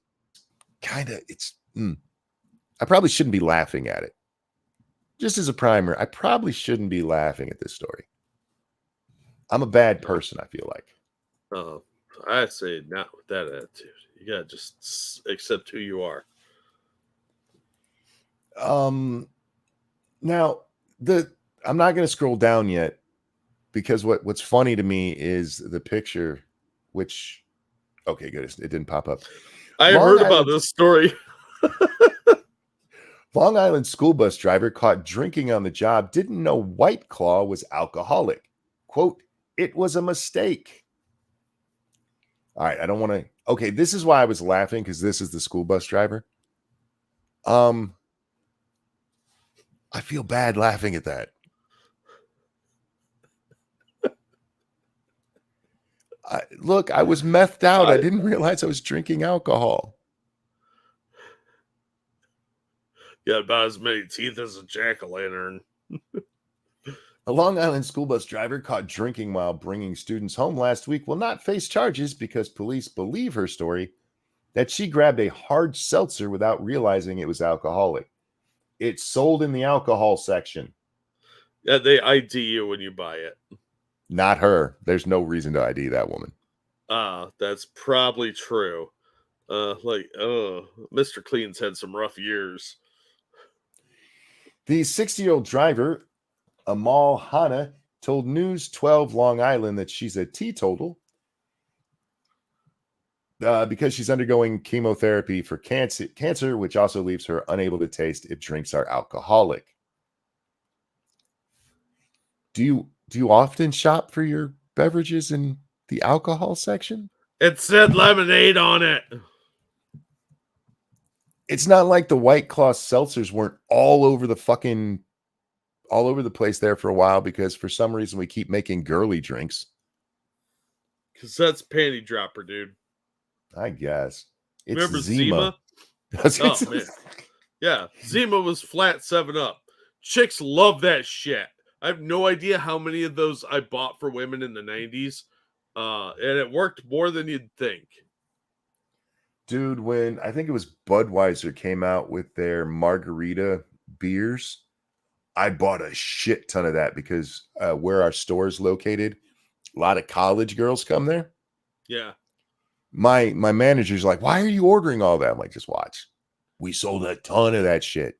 kind of, I probably shouldn't be laughing at it. Just as a primer, I probably shouldn't be laughing at this story. I'm a bad person, I feel like. I'd say not with that attitude. You got to just accept who you are. Now, I'm not going to scroll down yet because what's funny to me is the picture, which, okay, good. It didn't pop up. I heard about this story. Long Island school bus driver caught drinking on the job didn't know White Claw was alcoholic. Quote, "It was a mistake." All right, I don't want to. Okay, this is why I was laughing, because this is the school bus driver. I feel bad laughing at that. Look, I was methed out. I didn't realize I was drinking alcohol. Got about as many teeth as a jack-o'-lantern. A Long Island school bus driver caught drinking while bringing students home last week will not face charges because police believe her story that she grabbed a hard seltzer without realizing it was alcoholic. It's sold in the alcohol section. Yeah, they ID you when you buy it. Not her. There's no reason to ID that woman. That's probably true. Mr. Clean's had some rough years. The 60-year-old driver, Amal Hanna, told News 12 Long Island that she's a teetotal because she's undergoing chemotherapy for cancer, which also leaves her unable to taste if drinks are alcoholic. Do you often shop for your beverages in the alcohol section? It said lemonade on it. It's not like the White Claw seltzers weren't all over the place there for a while because for some reason we keep making girly drinks. Because that's panty dropper, dude. I guess. It's remember Zima? Oh, man. Yeah, Zima was flat 7-Up. Chicks love that shit. I have no idea how many of those I bought for women in the 90s. And it worked more than you'd think. Dude, when I think it was Budweiser came out with their margarita beers, I bought a shit ton of that because where our store is located, a lot of college girls come there. Yeah. My manager's like, "Why are you ordering all that?" I'm like, "Just watch. We sold a ton of that shit."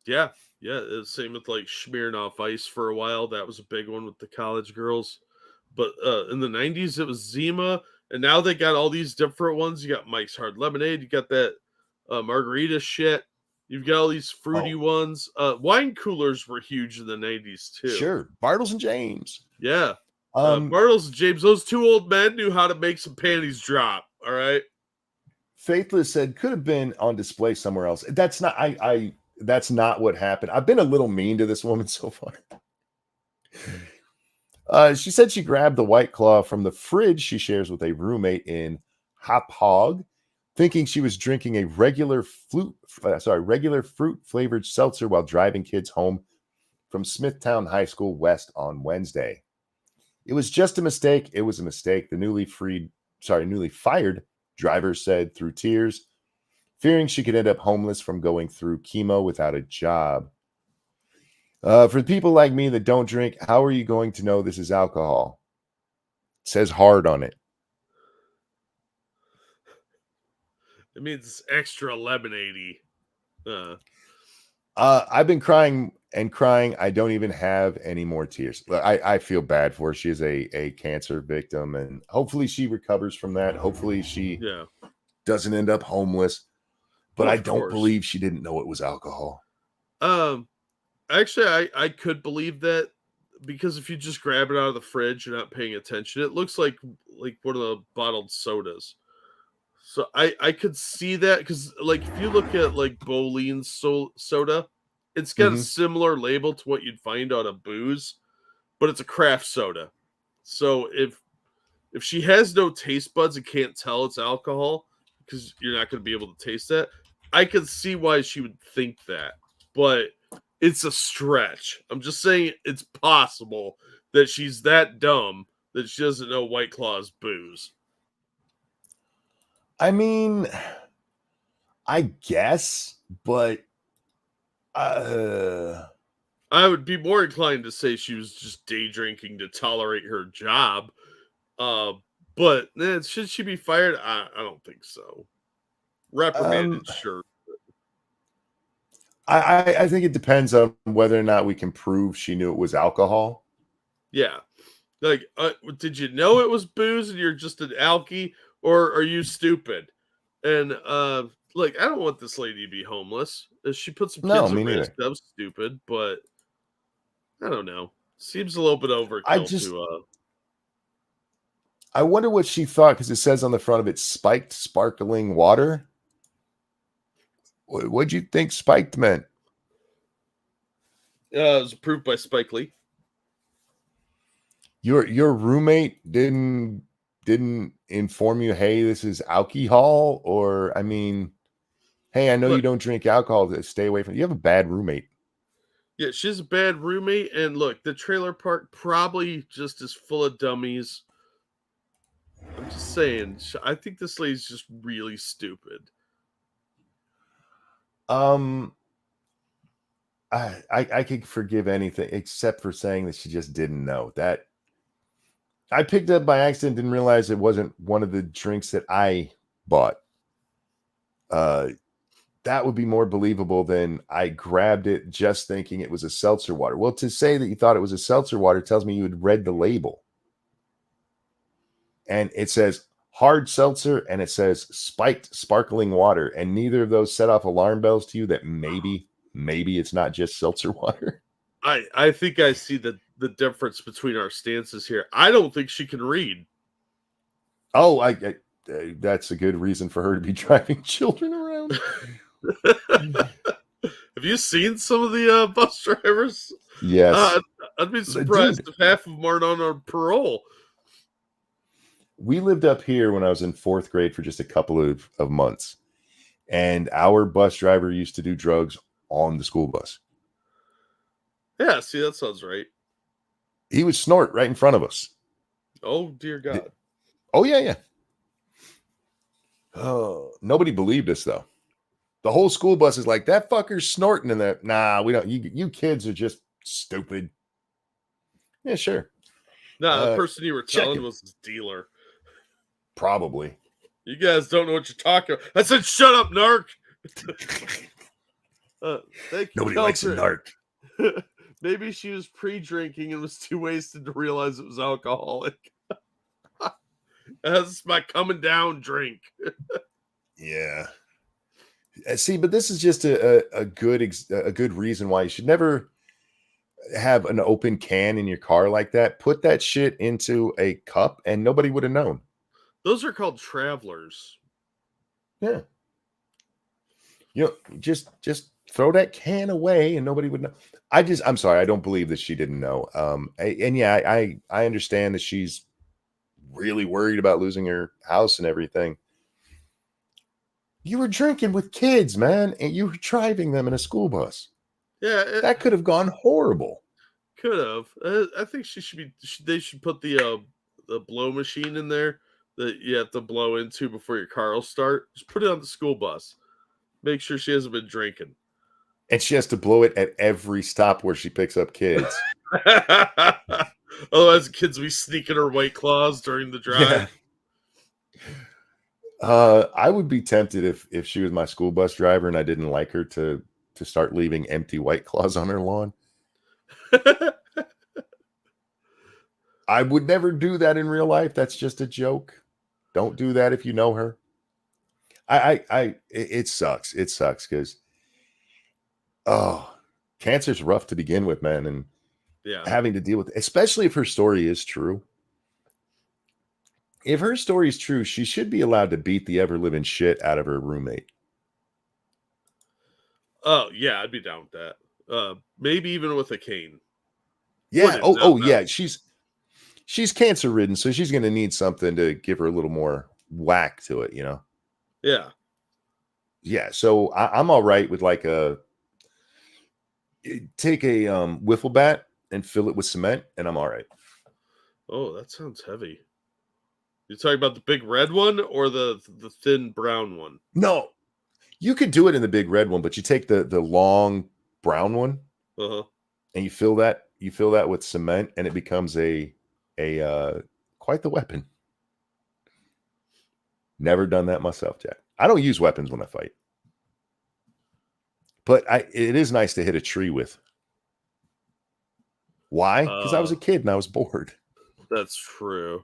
Yeah. Yeah. Same with like Smirnoff Ice for a while. That was a big one with the college girls. But in the 90s, it was Zima. And now they got all these different ones. You got Mike's Hard Lemonade. You got that margarita shit. You've got all these fruity ones. Wine coolers were huge in the 90s, too. Sure. Bartles and James. Yeah. Bartles and James, those two old men knew how to make some panties drop. All right. Faithless said, could have been on display somewhere else. That's not, that's not what happened. I've been a little mean to this woman so far. She said she grabbed the White Claw from the fridge she shares with a roommate in Hop Hog, thinking she was drinking a regular fruit flavored seltzer while driving kids home from Smithtown High School West on Wednesday. It was just a mistake. It was a mistake. The newly fired driver said through tears. fearing she could end up homeless from going through chemo without a job. For people like me that don't drink, how are you going to know this is alcohol? It says hard on it. It means extra lemonade-y. I've been crying and crying. I don't even have any more tears. I feel bad for her. She is a cancer victim, and hopefully she recovers from that. Hopefully she doesn't end up homeless. But I don't believe she didn't know it was alcohol. Actually, I could believe that, because if you just grab it out of the fridge, you're not paying attention. It looks like one of the bottled sodas. So I could see that, because like if you look at like Boleyn's soda, it's got a similar label to what you'd find on a booze, but it's a craft soda. So if she has no taste buds and can't tell it's alcohol, because you're not going to be able to taste that, I could see why she would think that. But it's a stretch. I'm just saying it's possible that she's that dumb that she doesn't know White Claw's booze. I mean, I guess, but I would be more inclined to say she was just day drinking to tolerate her job. But should she be fired? I don't think so. Reprimanded, sure. I think it depends on whether or not we can prove she knew it was alcohol. Yeah. Like, did you know it was booze and you're just an alkie, or are you stupid? And like, I don't want this lady to be homeless. If she put some kids at risk, that was stupid, but I don't know. Seems a little bit overkill. I wonder what she thought, because it says on the front of it, spiked sparkling water. What'd you think spiked meant? It was approved by Spike Lee. Your roommate didn't inform you, hey, this is alcohol? Or, I mean, hey, I know you don't drink alcohol, stay away from it. You have a bad roommate. Yeah, she's a bad roommate. And look, the trailer park probably just is full of dummies. I'm just saying, I think this lady's just really stupid. I could forgive anything except for saying that she just didn't know. That I picked up by accident, didn't realize it wasn't one of the drinks that I bought. That would be more believable than I grabbed it just thinking it was a seltzer water. Well, to say that you thought it was a seltzer water tells me you had read the label. And it says hard seltzer and it says spiked sparkling water. And neither of those set off alarm bells to you that maybe it's not just seltzer water. I think I see the difference between our stances here. I don't think she can read. Oh, that's a good reason for her to be driving children around. Have you seen some of the bus drivers? Yes. I'd be surprised if half of them aren't on parole. We lived up here when I was in 4th grade for just a couple of months. And our bus driver used to do drugs on the school bus. Yeah, see, that sounds right. He would snort right in front of us. Oh, dear God. Oh, yeah. Oh, nobody believed us, though. The whole school bus is like, that fucker's snorting in there. Nah, we don't. You kids are just stupid. Yeah, sure. No, the person you were telling was his dealer. Probably. You guys don't know what you're talking about. I said, shut up, narc. Nobody likes a narc. Maybe she was pre-drinking and was too wasted to realize it was alcoholic. That's my coming down drink. Yeah. See, but this is just a good reason why you should never have an open can in your car like that. Put that shit into a cup and nobody would have known. Those are called travelers. Yeah. You know, just throw that can away and nobody would know. I'm sorry, I don't believe that she didn't know. I understand that she's really worried about losing her house and everything. You were drinking with kids, man, and you were driving them in a school bus. Yeah, that could have gone horrible. Could have. I think they should put the blow machine in there that you have to blow into before your car will start. Just put it on the school bus. Make sure she hasn't been drinking. And she has to blow it at every stop where she picks up kids. Otherwise, the kids will be sneaking her White Claws during the drive. Yeah. I would be tempted if she was my school bus driver and I didn't like her to start leaving empty White Claws on her lawn. I would never do that in real life. That's just a joke. Don't do that if you know her. It sucks. It sucks because, cancer's rough to begin with, man. And having to deal with it, especially if her story is true. If her story is true, she should be allowed to beat the ever-living shit out of her roommate. Oh, yeah, I'd be down with that. Maybe even with a cane. Yeah. Yeah. She's cancer-ridden, so she's going to need something to give her a little more whack to it, you know? Yeah. Yeah. So I'm all right with like take a wiffle bat and fill it with cement, and I'm all right. Oh, that sounds heavy. You're talking about the big red one or the thin brown one? No, you could do it in the big red one, but you take the long brown one, and you fill that with cement, and it becomes a quite the weapon. Never done that myself, Jack. I don't use weapons when I fight, but it is nice to hit a tree with. Why? Because I was a kid and I was bored. That's true.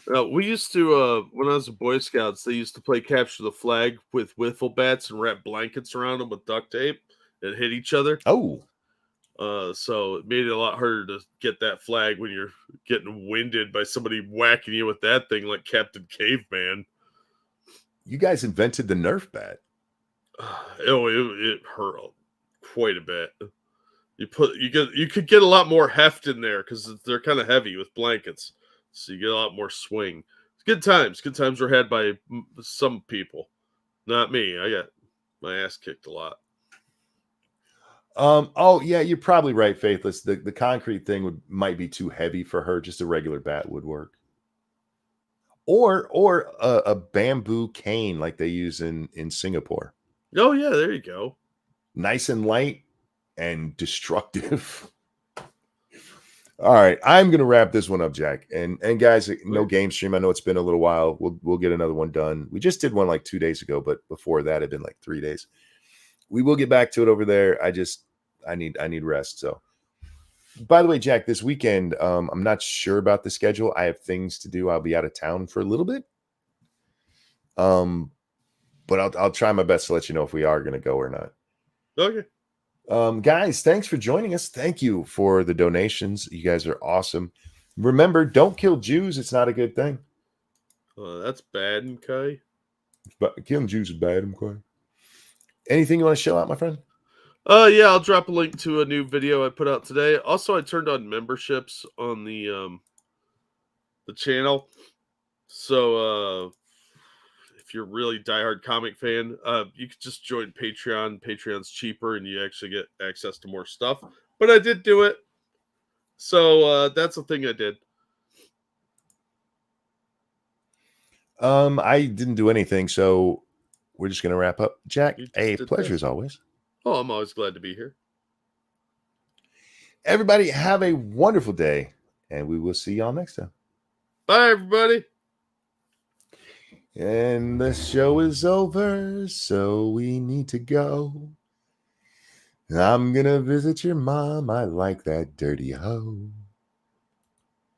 We used to, when I was in Boy Scouts, they used to play capture the flag with wiffle bats and wrap blankets around them with duct tape and hit each other. Oh. So it made it a lot harder to get that flag when you're getting winded by somebody whacking you with that thing like Captain Caveman. You guys invented the Nerf bat. It hurt quite a bit. You could get a lot more heft in there because they're kind of heavy with blankets, so you get a lot more swing. It's good times. Good times were had by some people, not me. I got my ass kicked a lot. Oh yeah, you're probably right, Faithless. The concrete thing might be too heavy for her. Just a regular bat would work. Or a bamboo cane like they use in Singapore. Oh yeah, there you go. Nice and light and destructive. All right, I'm gonna wrap this one up, Jack. And guys, no game stream. I know it's been a little while. We'll get another one done. We just did one like 2 days ago, but before that, it'd been like 3 days. We will get back to it over there. I need rest. So, by the way, Jack, this weekend, I'm not sure about the schedule. I have things to do. I'll be out of town for a little bit. But I'll try my best to let you know if we are going to go or not. Okay. Guys, thanks for joining us. Thank you for the donations. You guys are awesome. Remember, don't kill Jews. It's not a good thing. That's bad, okay? But killing Jews is bad, okay? Anything you want to show out, my friend? Yeah, I'll drop a link to a new video I put out today. Also, I turned on memberships on the channel. So if you're a really diehard comic fan, you could just join Patreon. Patreon's cheaper and you actually get access to more stuff. But I did do it. So that's the thing I did. I didn't do anything, so we're just gonna wrap up. Jack, a pleasure as always. Oh, I'm always glad to be here. Everybody have a wonderful day, and we will see y'all next time. Bye, everybody. And the show is over, so we need to go. I'm gonna visit your mom. I like that dirty hoe.